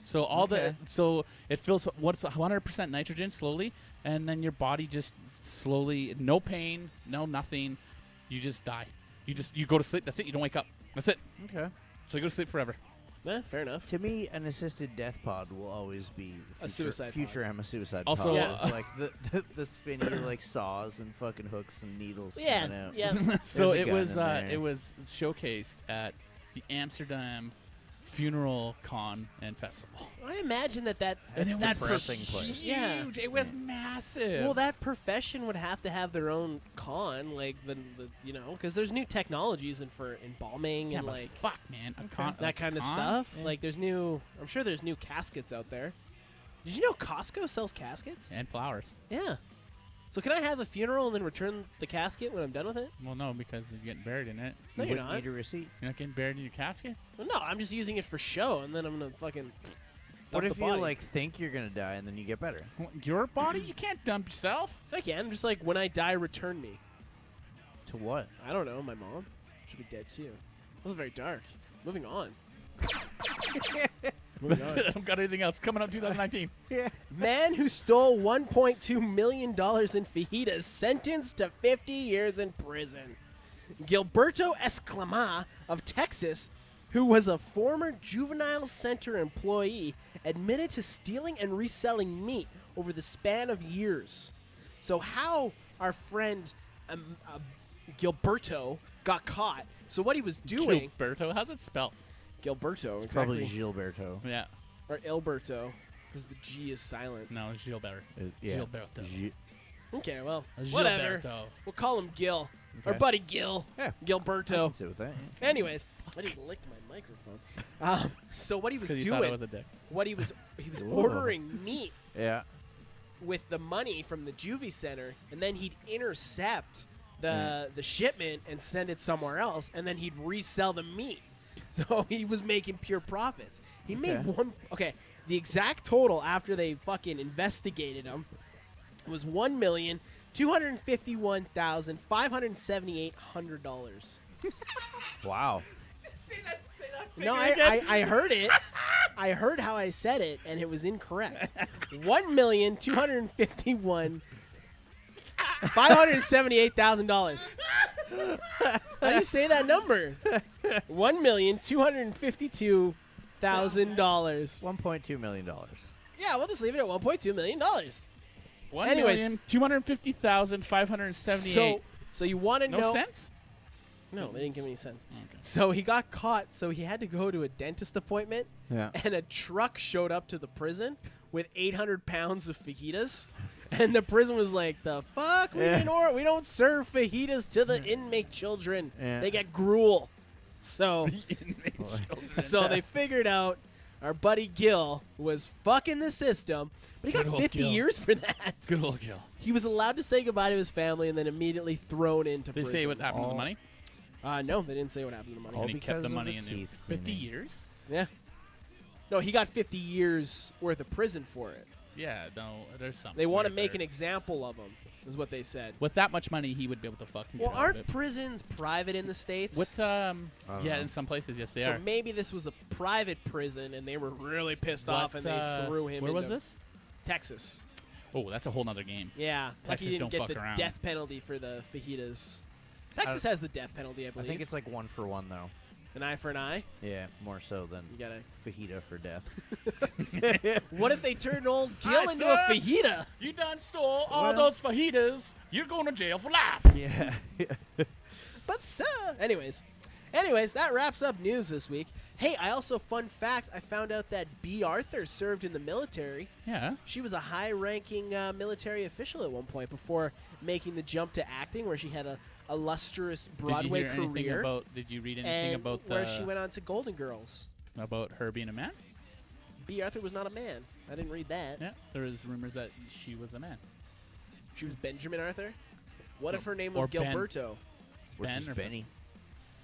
So Okay. so it fills what's 100% nitrogen slowly, and then your body just slowly, no pain, no nothing, you just die. You go to sleep. That's it. You don't wake up. That's it. Okay. So you go to sleep forever. Fair enough. To me, an assisted death pod will always be A suicide future pod. I'm a suicide Also, pod. Yeah. Like the spinny like saws and fucking hooks and needles Yeah, coming out. yeah. So There's a it gun was in there. it was showcased at the Amsterdam Funeral Con and Festival. I imagine that And it that was depressing place. Yeah. huge. It was massive. well, that profession would have to have their own con, like the because there's new technologies and for embalming yeah, and but like fuck, man, a con, that kind of con? stuff. Yeah. Like I'm sure there's new caskets out there. Did you know Costco sells caskets? and flowers. Yeah. So can I have a funeral and then return the casket when I'm done with it? Well, no, because you're getting buried in it. No, You you're wouldn't not. need a receipt. You're not getting buried in your casket. Well, no, I'm just using it for show, and then I'm gonna fucking. What dump if the you body. like think you're gonna die and then you get better? Your body, you can't dump yourself. I can just like when I die, return me. To what? I don't know. My mom should be dead too. That was very dark. Moving on. Moving That's on. it. I don't got anything else coming up 2019. Man who stole $1.2 million in fajitas sentenced to 50 years in prison. Gilberto Escalama of Texas, who was a former juvenile center employee, admitted to stealing and reselling meat over the span of years. So how our friend Gilberto got caught. So what he was doing, Gilberto, how's it spelled? Gilberto, It's probably exactly, Gilberto. Yeah. or Ilberto, because the G is silent. No, it's Gilbert. Yeah. Gilberto. Okay, well, whatever. Gilberto. We'll call him Gil. Our Okay. buddy Gil. Yeah. I Gilberto. can sit with that. Yeah. Anyways, I just licked my microphone. So what he was Because you thought it doing, was a dick. what he was Whoa. ordering meat Yeah. with the money from the juvie center, and then he'd intercept the shipment and send it somewhere else, and then he'd resell the meat. So he was making pure profits. He made the exact total after they fucking investigated him was $1,251,578. Wow. No, I heard it. I heard how I said it, and it was incorrect. $1,251,578,000. How do you say that number? $1,252,000. $1.2 million. Yeah, we'll just leave it at $1.2 million. Anyways, Anyways. 1,250,578. So you want to No know? sense? No, they didn't give me any sense. Okay. So he got caught. So he had to go to a dentist appointment, Yeah. and a truck showed up to the prison with 800 pounds of fajitas. And the prison was like, "The fuck? We don't serve fajitas to the inmate children. Yeah. They get gruel." So, so they figured out our buddy Gil was fucking the system, but he Good got old 50 Gil. years for that. Good old Gil. He was allowed to say goodbye to his family and then immediately thrown into They prison. say what happened to the All- money? No, they didn't say what happened to the money. All And he kept the because of money the in there. teeth 50 cleaning. years? Yeah. No, he got 50 years worth of prison for it. Yeah, no, there's something. They want to weird make there. an example of him, is what they said. With that much money, he would be able to fucking Well, get out of aren't it. prisons private in the States? What, don't yeah, know. in some places, yes, they so are. maybe this was a private prison and they were really pissed off and they threw him Where was into this? Texas. Oh, that's a whole nother game. Yeah. Lucky Texas he didn't don't get fuck the around. death penalty for the fajitas. Texas has the death penalty, I I believe. think it's like 1 for 1 though. an eye for an eye. Yeah, more so than You gotta. fajita for death. What if they turned old Gil Hi, into a sir. fajita? You done stole all Well- those fajitas. You're going to jail for life. Yeah. But sir, anyways, that wraps up news this week. Hey, I also fun fact: I found out that B. Arthur served in the military. Yeah. She was a high-ranking military official at one point before making the jump to acting, where she had a illustrious Broadway did you hear anything career. about? Did you read anything and about where she went on to Golden Girls. about her being a man? B. Arthur was not a man. I didn't read that. Yeah, there is rumors that she was a man. She was Benjamin Arthur. What if her name was Or Ben. Gilberto? Or Ben just or- Benny.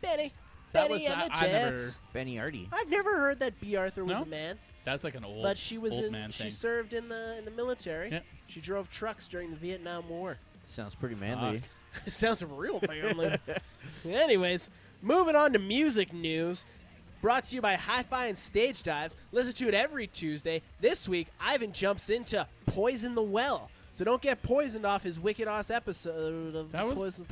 Benny. That Benny was- and the I never- Jets. Benny Artie. I've never heard that B. Arthur was No? a man. That's like an old, But she was old in. man She thing. served in the military. Yeah. She drove trucks during the Vietnam War. Sounds pretty manly. It sounds real manly. Anyways, moving on to music news. Brought to you by Hi-Fi and Stage Dives. Listen to it every Tuesday. This week, Ivan jumps into Poison the Well. So don't get poisoned off his wicked ass episode of That was Poison.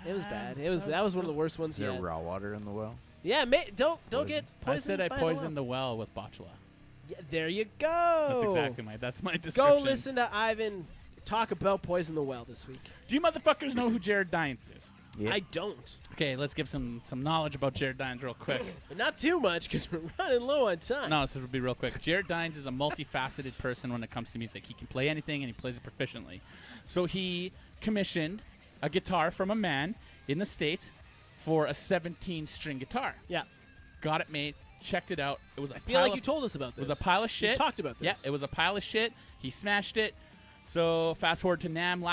It was bad. That was one of the worst ones Is there yet. raw water in the well? Yeah, don't get I poisoned. said I by poisoned the the well with botula. Yeah, there you go. That's exactly that's my Go description. listen to Ivan talk about Poison the Well this week. Do you motherfuckers know who Jared Dines is? Yeah. I don't. Okay, let's give some knowledge about Jared Dines real quick. But not too much because we're running low on time. No, this will be real quick. Jared Dines is a multifaceted person when it comes to music. He can play anything and he plays it proficiently. So he commissioned a guitar from a man in the States for a 17-string guitar. Yeah. Got it made, checked it out. It was a I feel like you told us about It this. was a pile of shit. You talked about this. Yeah, it was a pile of shit. He smashed it. So fast forward to NAMM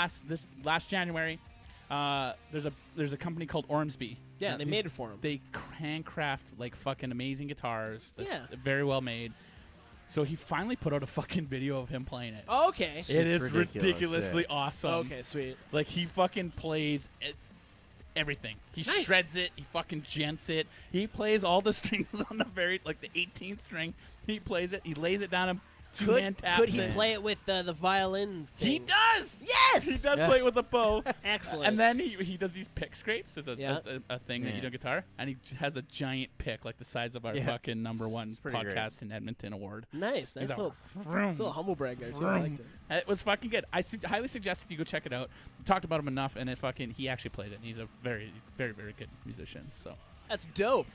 last January. There's a company called Ormsby. Yeah, Now, they these- made it for him. They handcraft like fucking amazing guitars. That's Yeah. very well made. So he finally put out a fucking video of him playing it. Oh, okay. It is ridiculous, ridiculously awesome. Okay, sweet. Like he fucking plays everything. He Nice. shreds it. He fucking gents it. He plays all the strings on the the 18th string. He plays it. He lays it down. Two-hand taps. Could he it. play it with the violin thing? He does. Yes! He does Yeah. play it with a bow. Excellent. And then he does these pick scrapes. It's Yeah. a thing that you Yeah. do on guitar. And he has a giant pick, like the size of our Yeah. fucking #1 It's pretty great. podcast in Edmonton award. nice He's little, vroom. it's a little humble brag there, too. I liked it. It was fucking good. I highly suggest that you go check it out. We talked about him enough, and he actually played it. And he's a very, very, very good musician. So That's dope.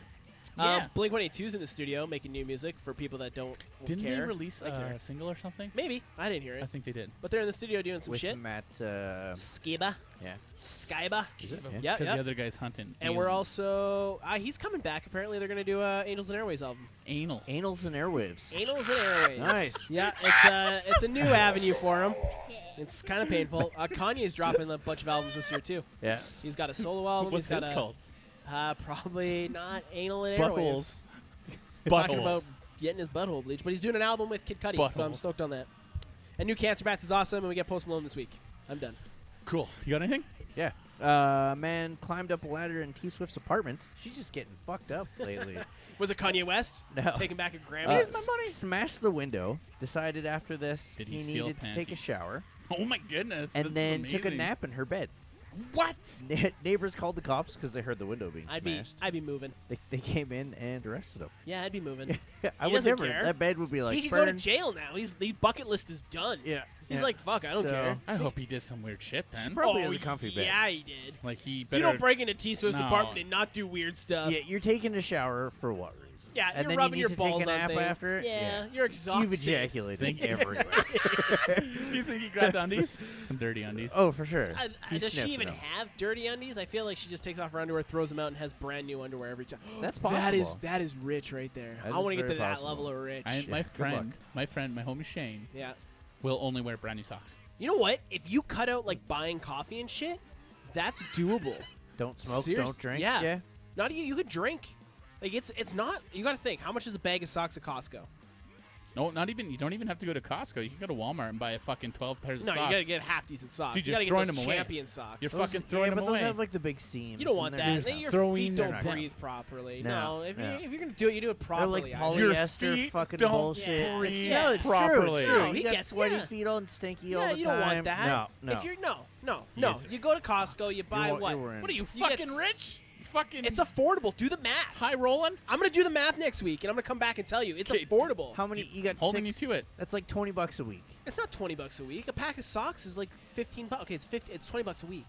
Yeah. Blink-182's in the studio making new music for people that don't didn't care. they release I care. a single or something? Maybe. I didn't hear I it. think they did. But they're in the studio doing some With shit. Matt. Skiba. Yeah. Skyba. Is it? Yeah, Because yeah. the other guy's hunting. And we're aliens. also... he's coming back. Apparently, they're going to do Angels and Airways album. anal. Anals and airwaves. Anals and Airways. Nice. Yeah, it's a new avenue for him. It's kind of painful. Kanye's dropping a bunch of albums this year, too. Yeah. He's got a solo album. What's He's got this a, called? Probably not Anal and Buttholes. Airwaves. Talking about Buttholes. getting his butthole bleached, but he's doing an album with Kid Cudi, so I'm Buttholes. stoked on that. And New Cancer Bats is awesome, and we get Post Malone this week. I'm done. Cool. You got anything? Yeah. Man climbed up a ladder in T Swift's apartment. She's just getting fucked up lately. Was it Kanye West? No. Taking back a Grammy? Here's my money. Smashed the window. Decided after this Did he he steal needed to take a panties? shower, Oh my goodness. and this is then took a amazing. nap in her bed. What? Neighbors called the cops because they heard the window being I'd be smashed. moving. They came in and arrested him. Yeah, I'd be moving. I He would doesn't never. care. That bed would be like he could go to burned. jail now. The bucket list is done. Yeah. He's yeah. like, fuck, I don't So- care. I hope he did some weird shit then. Probably has a comfy bed. Yeah, he did. Like he You better. don't break into T Swift's No. apartment and not do weird stuff. Yeah, you're taking a shower for what reason? Yeah, and you're then rubbing you your need to balls take a on nap things. after it. Yeah, you're exhausted. You've ejaculated Thank you. everywhere. you think he grabbed undies? Some dirty undies. Oh, for sure. You Does she never even know. have dirty undies? I feel like she just takes off her underwear, throws them out, and has brand new underwear every time. That's That is possible. rich right there. That I is want to get to very that possible. level of rich. My good luck. friend, my homie Shane, Yeah. will only wear brand new socks. You know what? If you cut out like buying coffee and shit, that's doable. Don't smoke, Serious- don't drink. yeah. Yeah. Not you. You could drink. Like it's not. You got to think. How much is a bag of socks at Costco? No, not even. You don't even have to go to Costco. You can go to Walmart and buy a fucking 12 pairs of No, socks. you gotta get half decent socks. Dude, you you're gotta get throwing those them away. champion socks. You're Those- fucking throwing yeah, them but away. those have like the big seams. You don't and want they're that. Then your throwing feet don't them. breathe properly. No, No, if no. you're gonna do it, you do it They're properly. like Ivy. Your polyester feet fucking don't bullshit. breathe No, it's properly. true. It's true. No, he you got gets- sweaty yeah. feet all stinky all Yeah, the you time. don't want that. No, no. If you're no. Yes. You go to Costco, you buy You're what? wearing- What are you You get fucking s- rich? You fucking. It's affordable. Do the math. high rolling. I'm gonna do the math next week, and I'm gonna come back and tell you it's Okay, affordable. How many? You got Holding six, you to it. That's like $20 a week. It's not $20 a week. A pack of socks is like $15. Okay, it's 50. It's $20 a week.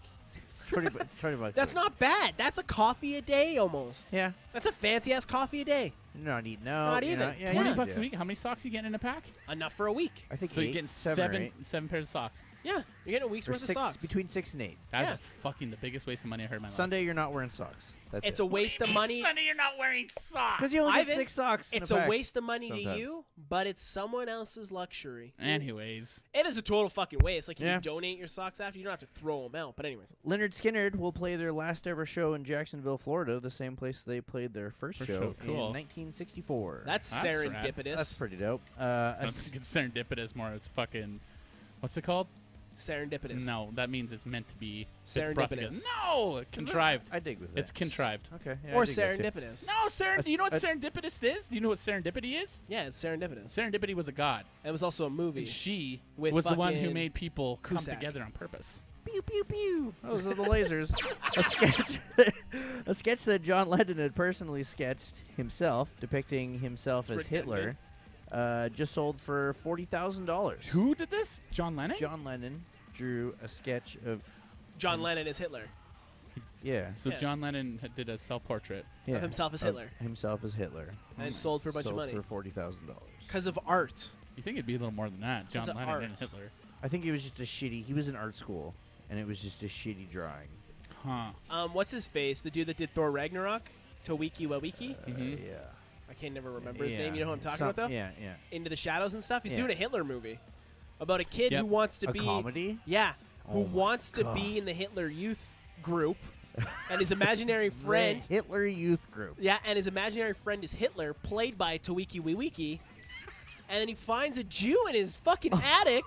It's 20 bu- it's $20. That's a week. not bad. That's a coffee a day almost. Yeah. That's a fancy ass coffee a day. You're not eating. No. Not you're even. Not, yeah, 20 Yeah. bucks a week. How many socks you getting in a pack? Enough for a week. I think So you're eight, getting seven, or eight. seven pairs of socks. Yeah, you're getting a week's Or worth of six, socks. between 6 and 8. That's Yeah. a fucking the biggest waste of money I heard in my life. Sunday, you're not wearing socks. That's It's it. a waste of money. Sunday, you're not wearing socks. Because you only get Ivan, 6 socks. in It's a a pack. waste of money to Sometimes. you, but it's someone else's luxury. Anyways, It is a total fucking waste. Like, Yeah. you donate your socks after, you don't have to throw them out. But anyways, Leonard Skinner will play their last ever show in Jacksonville, Florida, the same place they played their first First show show, cool. in 1964. that's That's rad. serendipitous. That's pretty dope. I don't think it's serendipitous more. It's fucking. What's it called? Serendipitous. No, that means it's meant to be. It's brought together. Serendipitous. No, contrived. I dig with that. It's contrived. Okay. Yeah, Or I dig that too. serendipitous. No, you know what serendipitous is? Do you know what serendipity is? Yeah, it's serendipitous. Serendipity was a god. It was also a movie. And she With was the one who fucking made people come Cusack. together on purpose. Pew pew pew. Those are the lasers. A sketch that John Lennon had personally sketched himself, depicting himself as redundant. Hitler, just sold for $40,000. Who did this? John Lennon? John Lennon drew a sketch of John Lennon is Hitler. So Yeah. John Lennon did a self-portrait. Of himself as Hitler. Himself as Hitler. And it sold for a bunch of Sold money. for $40,000. Because of art. You think it'd be a little more than that? John It's an Lennon and art. Hitler. I think it was just a shitty. He was in art school, and it was just a shitty drawing. Huh. What's his face? The dude that did Thor Ragnarok? Towiki Wawiki? Mhm. Yeah. I can't never remember his Yeah. name. You know who I'm talking Some- about, though? Yeah, yeah. Into the Shadows and stuff. He's Yeah. doing a Hitler movie about a kid Yep. who wants to A be comedy? Yeah, who Oh my wants to God. be in the Hitler Youth group, and his imaginary The friend. Hitler Youth Group. Yeah, and his imaginary friend is Hitler, played by Towiki Wiwiki. And then he finds a Jew in his fucking attic,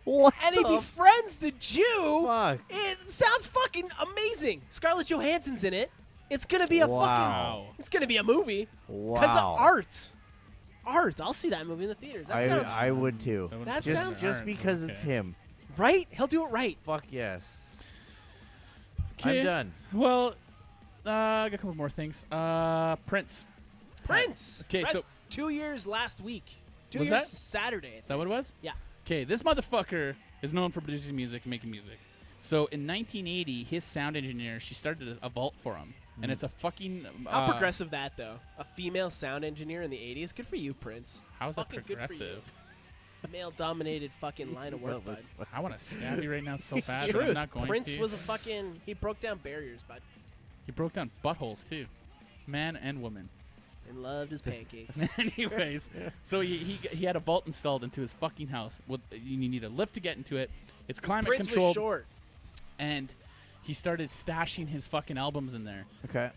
What and he the befriends the Jew. fuck? It sounds fucking amazing. Scarlett Johansson's in it. It's gonna be a Wow. fucking. It's gonna be a movie Wow. because of art. Art. I'll see that movie in the theaters. That sounds I would too. That Just, sounds- just because it's him. right. He'll do it right. Fuck yes. Okay. I'm done. Well, I got a couple more things. Prince. Prince. Okay, Prince, so- 2 years last week. 2 Was years that? Saturday. I Is think. that what it was? Yeah. Okay, this motherfucker is known for producing music and making music. So in 1980, his sound engineer, she started a vault for him. And it's a fucking... How progressive that though? A female sound engineer in the 80s. Good for you, Prince. How's that Fucking good for you. progressive? Male-dominated fucking line of work, bud. I want to stab you right now so It's bad, the but I'm truth. not going Prince to. was a fucking. He broke down barriers, bud, He broke down buttholes, too. Man and woman. and loved his pancakes. Anyways, so he had a vault installed into his fucking house. With, you need a lift to get into it. It's climate Prince was controlled. short. And he started stashing his fucking albums in there. Okay.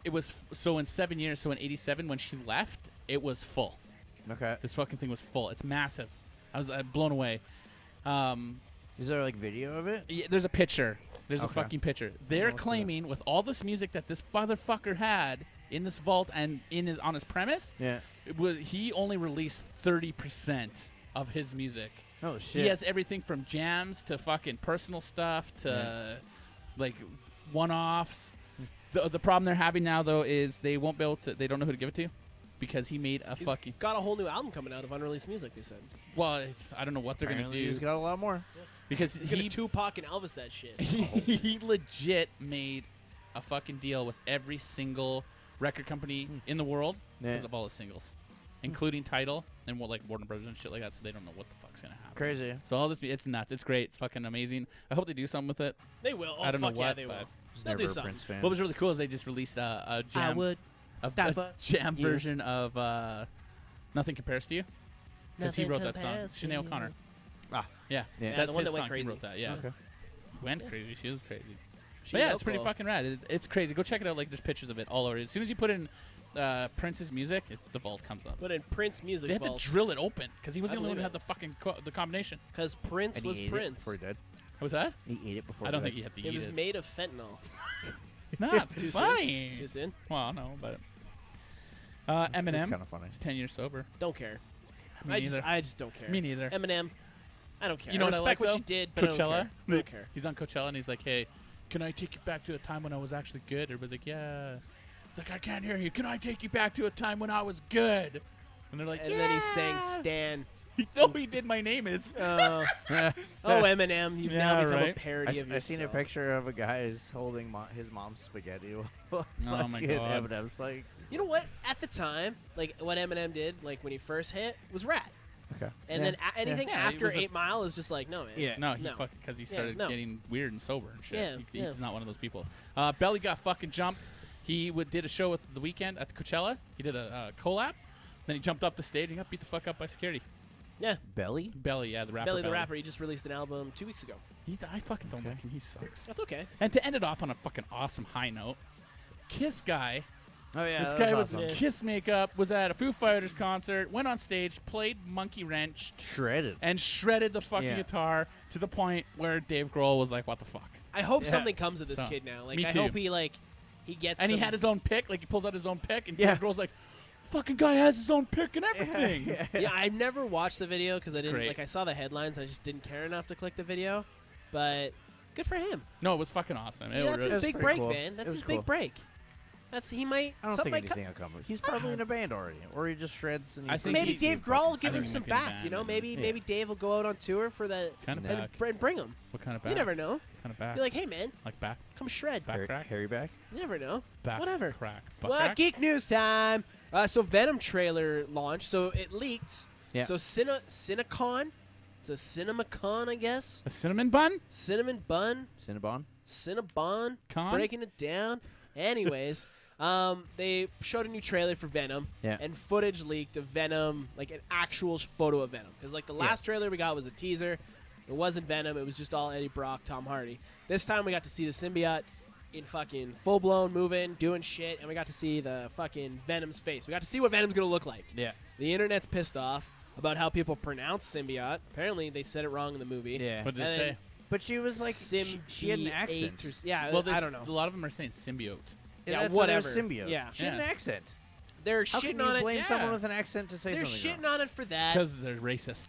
It was so in 7 years. So in '87, when she left, it was full. Okay. This fucking thing was full. It's massive. I was blown away. Is there like video of it? Yeah, there's a picture. There's a Okay. fucking picture. They're look at that. claiming with all this music that this motherfucker had in this vault and on his premise, Yeah. he only released 30% of his music. Oh shit. He has everything from jams to fucking personal stuff to like one-offs. The problem they're having now though is they won't be able to. They don't know who to give it to because he made a He's fucking. got a whole new album coming out of unreleased music. They said Well, I don't know what they're gonna Apparently do He's got a lot more. because he's gonna Tupac and Elvis that shit. he legit made a fucking deal with every single record company in the world Yeah. because of all his singles, including Tidal and like Warner Brothers and shit like that. So they don't know what the fuck's gonna happen. Crazy. So all this, it's nuts. It's great. It's fucking amazing. I hope they do something with it. They will. Oh, I don't know fuck yeah, what, they will. but Just They'll never do a something. Prince fan. what was really cool is they just released a jam, I would. a Never jam you. version of Nothing Compares to You because he Nothing wrote that song. compares to Sinead you. O'Connor. Ah. Yeah, Yeah, that's the one his that went song. crazy. He wrote that. Yeah, Okay. went crazy. She was crazy. She But yeah, it's pretty local. fucking rad. It's crazy. Go check it out. Like, there's pictures of it all over. As soon as you put in Prince's music, the vault comes up. But in Prince music They had vault, to drill it open because he was I the only one who believe had the fucking the combination. because Prince And was he ate it Prince. before he died. What was that? He ate it before. I don't he think died. you have to It eat was it. made of fentanyl. Not Too soon? funny. Too soon? Well, no, but It's Eminem kind of funny. is 10 years sober. Don't care. Me neither. I just don't care. Me neither. Eminem, I don't care. You know I what I respect like, what though? you did, but Coachella. I don't care. I don't care. He's on Coachella and he's like, "Hey, can I take you back to a time when I was actually good?" Everybody's like, "Yeah." He's like, "I can't hear you. Can I take you back to a time when I was good?" And they're like, And "Yeah." then he sang Stan. No, he did. My name is. Oh, Eminem, you've Yeah, now become right. a parody of I yourself. seen a picture of a guy who's holding his mom's spaghetti. Oh my Fucking God. Eminem's like, You know what? At the time, like what Eminem did, like when he first hit, was Rat. okay. And Yeah. then anything Yeah, it after was a- 8 Mile is just like, no, man. Yeah. No, he No. because he Yeah, started no. getting weird and sober and shit. Yeah, He's yeah. not one of those people. Belly got fucking jumped. He did a show with The Weeknd at the Coachella. He did a collab. Then he jumped up the stage and got beat the fuck up by security. Yeah. Belly. Belly, yeah, the rapper. Belly the Rapper, he just released an album 2 weeks ago. I fucking don't Okay. like him. He sucks. That's okay. And to end it off on a fucking awesome high note, Kiss guy Oh yeah, This that guy was was awesome. Kiss makeup, was at a Foo Fighters concert, went on stage, played Monkey Wrench, shredded. and shredded the fucking Yeah. guitar to the point where Dave Grohl was like, "What the fuck?" I hope Yeah. something comes of this So, kid now. Like me I too. hope he gets. And he some- had his own pick, like he pulls out his own pick, and Yeah. Dave Grohl's like, "Fucking guy has his own pick and everything." Yeah, I never watched the video because I It's didn't great. like. I saw the headlines. I just didn't care enough to click the video. But good for him. No, it was fucking awesome. It That's was- his was big pretty break, cool. man. It That's was his cool. big break. He might. I don't something think might anything will come. He's probably in a band already, or he just shreds. And I he's think maybe he- Dave fucking Grohl will give I him think some he might be in a back. You band, know, and- maybe Yeah. maybe Dave will go out on tour for the kind of and, back. and bring him. What kind of back? You never know. Kind of back. Be like, hey man, Like back, come shred. back crack, Harry back. You never know. back Whatever. crack, butt Well, crack? geek news time. So Venom trailer launched. So it leaked. Yeah. So Cinecon. It's a CinemaCon, I guess. A cinnamon bun? Cinnamon bun. Cinnabon. Cinnabon. Con? Breaking it down. Anyways, they showed a new trailer for Venom. Yeah. And footage leaked of Venom, like an actual photo of Venom. Because like the last trailer we got was a teaser. It wasn't Venom. It was just all Eddie Brock, Tom Hardy. This time we got to see the symbiote in fucking full blown moving, doing shit, and we got to see the fucking Venom's face. We got to see what Venom's gonna look like. Yeah. The internet's pissed off about how people pronounce symbiote. Apparently they said it wrong in the movie. Yeah. What did And they then say? But she was like, she had an Symbiate accent. or yeah, Well, I don't know. A lot of them are saying symbiote. Yeah, that's whatever. Symbiote. Yeah. She had an Yeah. accent. They're How shitting can on you it. blame Yeah. someone with an accent to say They're something shitting wrong? on it for that. Because they're racist.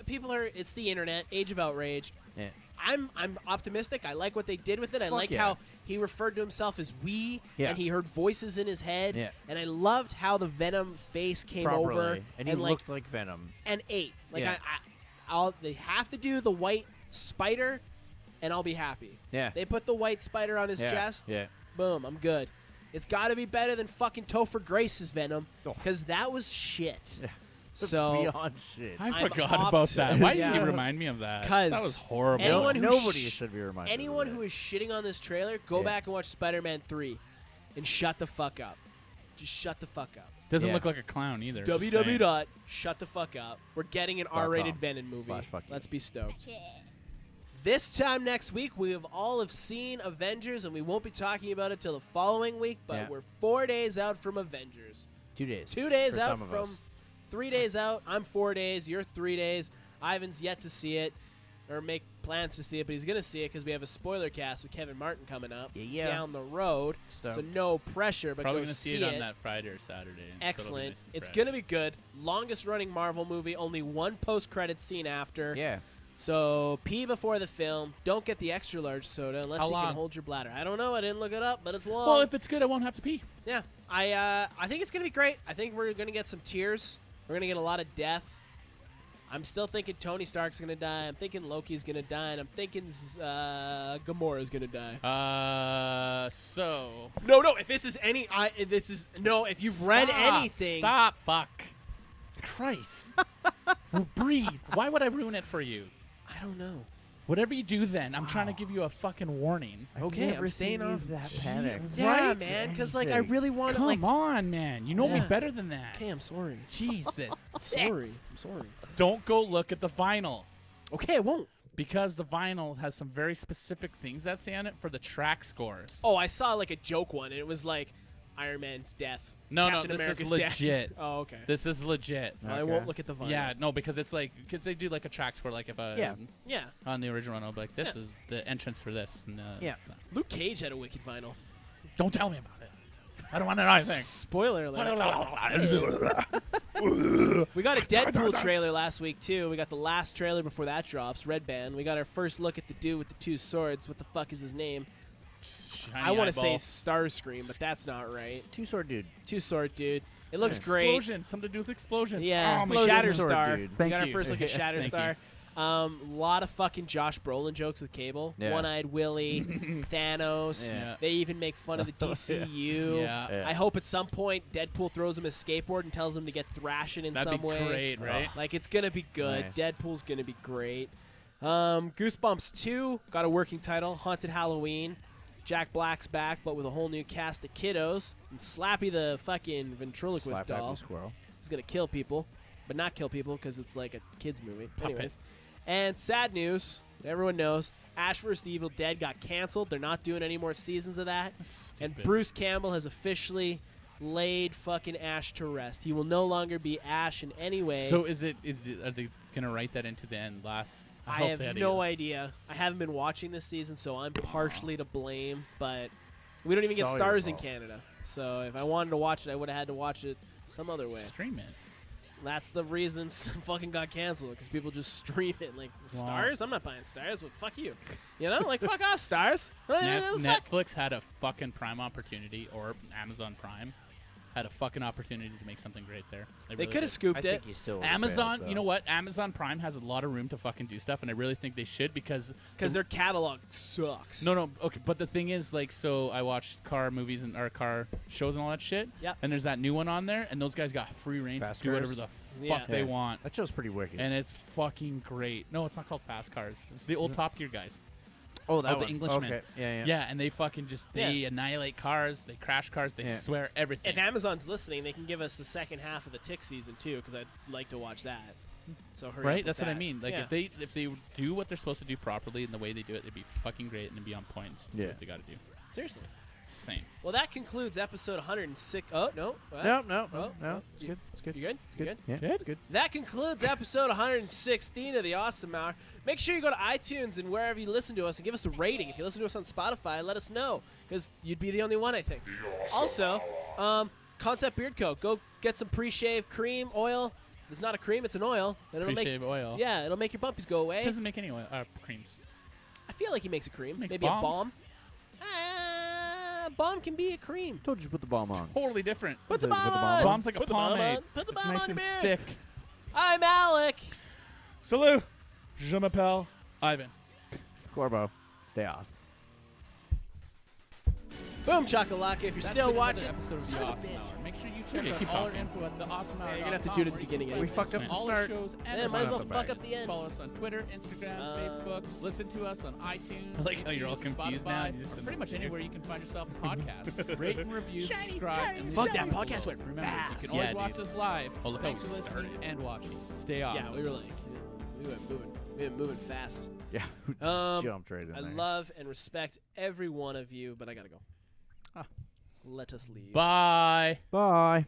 People are. It's the internet, age of outrage. Yeah. I'm optimistic. I like what they did with it. I Fuck like yeah. how he referred to himself as we, Yeah. and he heard voices in his head. Yeah. And I loved how the Venom face came over Properly. And he like looked like Venom. and ate. Like Yeah. they have to do the white spider, and I'll be happy. Yeah. They put the white spider on his Yeah. chest. Yeah. Boom, I'm good. It's got to be better than fucking Topher Grace's Venom, Oh. because that was shit. Yeah. So Beyond shit. I I'm forgot opt- about that. Why Yeah. did you remind me of that? 'Cause That was horrible. anyone who Nobody sh- should be reminded. anyone of who that. is shitting on this trailer, go Yeah. back and watch Spider-Man 3 and shut the fuck up. Just shut the fuck up. Doesn't Yeah. look like a clown either. just www. saying. dot Shut the fuck up. We're getting an R-rated .com. Venom movie. /fuck you. Let's be stoked. This time next week, we have all have seen Avengers, and we won't be talking about it till the following week. But Yeah. we're 4 days out from Avengers. 2 days. 2 days for out some of from us. 3 days out. I'm 4 days. You're 3 days. Ivan's yet to see it or make plans to see it, but he's gonna see it because we have a spoiler cast with Kevin Martin coming up Yeah. down the road. Stoked. So no pressure, but Probably go gonna see it on that Friday or Saturday. so it'll be Excellent. nice and It's fresh. gonna be good. Longest running Marvel movie. Only one post-credit scene after. Yeah. So pee before the film. Don't get the extra large soda unless How you long? can hold your bladder. I don't know. I didn't look it up, but it's long. Well, if it's good, I won't have to pee. Yeah, I think it's gonna be great. I think we're gonna get some tears. We're gonna get a lot of death. I'm still thinking Tony Stark's gonna die. I'm thinking Loki's gonna die, and I'm thinking Gamora's gonna die. So. No. If this is any, If you've read Stop. anything, Stop. Fuck. Christ. Breathe. Why would I ruin it for you? I don't know. Whatever you do, then I'm trying to give you a fucking warning. Okay, I'm Never staying seen you off. that panic. Yeah, Right? man, because like I Anything. really want to Come like. on, man. You know me Yeah. better than that. Okay, I'm sorry. Jesus. Sorry. Yes. I'm sorry. Don't go look at the vinyl. Okay, I won't. Because the vinyl has some very specific things that say on it for the track scores. Oh, I saw like a joke one, and it was like Iron Man's death. No, Captain this is America's death. legit. Oh, okay. This is legit. I Okay. won't look at the vinyl. Yeah, no, because it's like they do like a track score, like if Yeah. Yeah. on the original one, I'll be like, this Yeah. is the entrance for this. And, Yeah. Luke Cage had a wicked vinyl. Don't tell me about it. I don't want to know anything. Spoiler alert. We got a Deadpool trailer last week too. We got the last trailer before that drops. Red Band. We got our first look at the dude with the two swords. What the fuck is his name? I want to say Starscream, but that's not right. Two-sword dude. Two sword dude. It looks Yeah. great. Explosion. Something to do with explosions. Yeah, Oh, my Explosion God. sword Shatterstar. dude. We Thank got our you. first look at Thank Shatterstar. A lot of fucking Josh Brolin jokes with Cable. Yeah. One-eyed Willie, Thanos. Yeah. They even make fun of the DCU. Yeah. Yeah. I hope at some point Deadpool throws him a skateboard and tells him to get thrashing in That'd some be way. great, right? Like it's gonna be good. Nice. Deadpool's gonna be great. Goosebumps 2 got a working title. Haunted Halloween. Jack Black's back, but with a whole new cast of kiddos. And Slappy the fucking ventriloquist Slap doll happy squirrel. is gonna kill people, but not kill people because it's like a kids movie. Puppet. Anyways, And sad news, everyone knows, Ash vs. the Evil Dead got canceled. They're not doing any more seasons of that. And Stupid. Bruce Campbell has officially laid fucking Ash to rest. He will no longer be Ash in any way. So are they gonna write that into the end? I hope have they had no it. idea. I haven't been watching this season, so I'm partially to blame. But we don't even It's get all your stars in fault. Canada. So if I wanted to watch it, I would have had to watch it some other way. Stream it. That's the reason fucking got canceled, because people just stream it. Like, Wow. stars? I'm not buying stars. Well, fuck you. You know? Like, fuck off, stars. Fuck. Netflix had a fucking Prime opportunity, or Amazon Prime had a fucking opportunity to make something great there. They really could did. have scooped I it. think he still would've Amazon, failed, you know though. what? Amazon Prime has a lot of room to fucking do stuff, and I really think they should because Because their catalog sucks. No, okay, but the thing is, like, so I watched car movies and or car shows and all that shit. Yep. And there's that new one on there, and those guys got free reign Fast to do whatever Cars? the Yeah. fuck they Yeah. want, That show's pretty wicked. and it's fucking great. No, it's not called Fast Cars. It's the old Top Gear guys. oh, that the one. Englishmen. Okay. Yeah. Yeah, and they fucking just they annihilate cars, they crash cars, they Yeah. swear everything. If Amazon's listening, they can give us the second half of the Tick season, too, because I'd like to watch that. So hurry up Right, with that's what I that. mean. Like Yeah. if they do what they're supposed to do properly and the way they do it, it'd be fucking great and it'd be on point. Just do Yeah. what they got to do. Seriously. Same. Well, that concludes episode 106. Oh, no. What? No. Oh, No. It's good. It's good. You good? It's You good. good? Yeah. It's good. That concludes episode 116 of the Awesome Hour. Make sure you go to iTunes and wherever you listen to us and give us a rating. If you listen to us on Spotify, let us know, because you'd be the only one, I think. Also, Concept Beard Co. Go get some pre-shave cream, oil. It's not a cream, it's an oil. And it'll Pre-shave oil. Yeah, it'll make your bumpies go away. It doesn't make any oil, creams. I feel like he makes a cream. Makes Maybe a bombs. balm. Balm can be a cream. Told you to put the bomb on. Totally different. Put the Put the balm balm on. on. Bomb's like a Put the balm pomade. on. Put the It's balm nice on your and beard. thick. I'm Alec. Salut. Je m'appelle Ivan. Corbo, stay awesome. Boom chakalaka. If you're still watching, episode of son the of a Awesome bitch. Hour. Make sure you Okay, check keep out all our talking. info at theawesomehour.com. Yeah, you're gonna have to tune at the beginning anyway. We fucked up the all start. our shows and Yeah, might as well Not the fuck back. up the end. Follow us on Twitter, Instagram, Facebook. Listen to us on iTunes. I like how you're all YouTube, confused Spotify, now. You just didn't pretty much know. anywhere you can find yourself a podcast. Rate and review, subscribe. And Fuck leave that, a comment podcast below. went Remember, fast. you can always Yeah, watch dude. us live. Oh, look how Thanks we for listening started. and watching. Stay awesome. Yeah, we were like, we went moving. We went moving fast. Yeah. Jumped right in I there. love and respect every one of you, but I gotta go. Ah. Let us leave. Bye. Bye.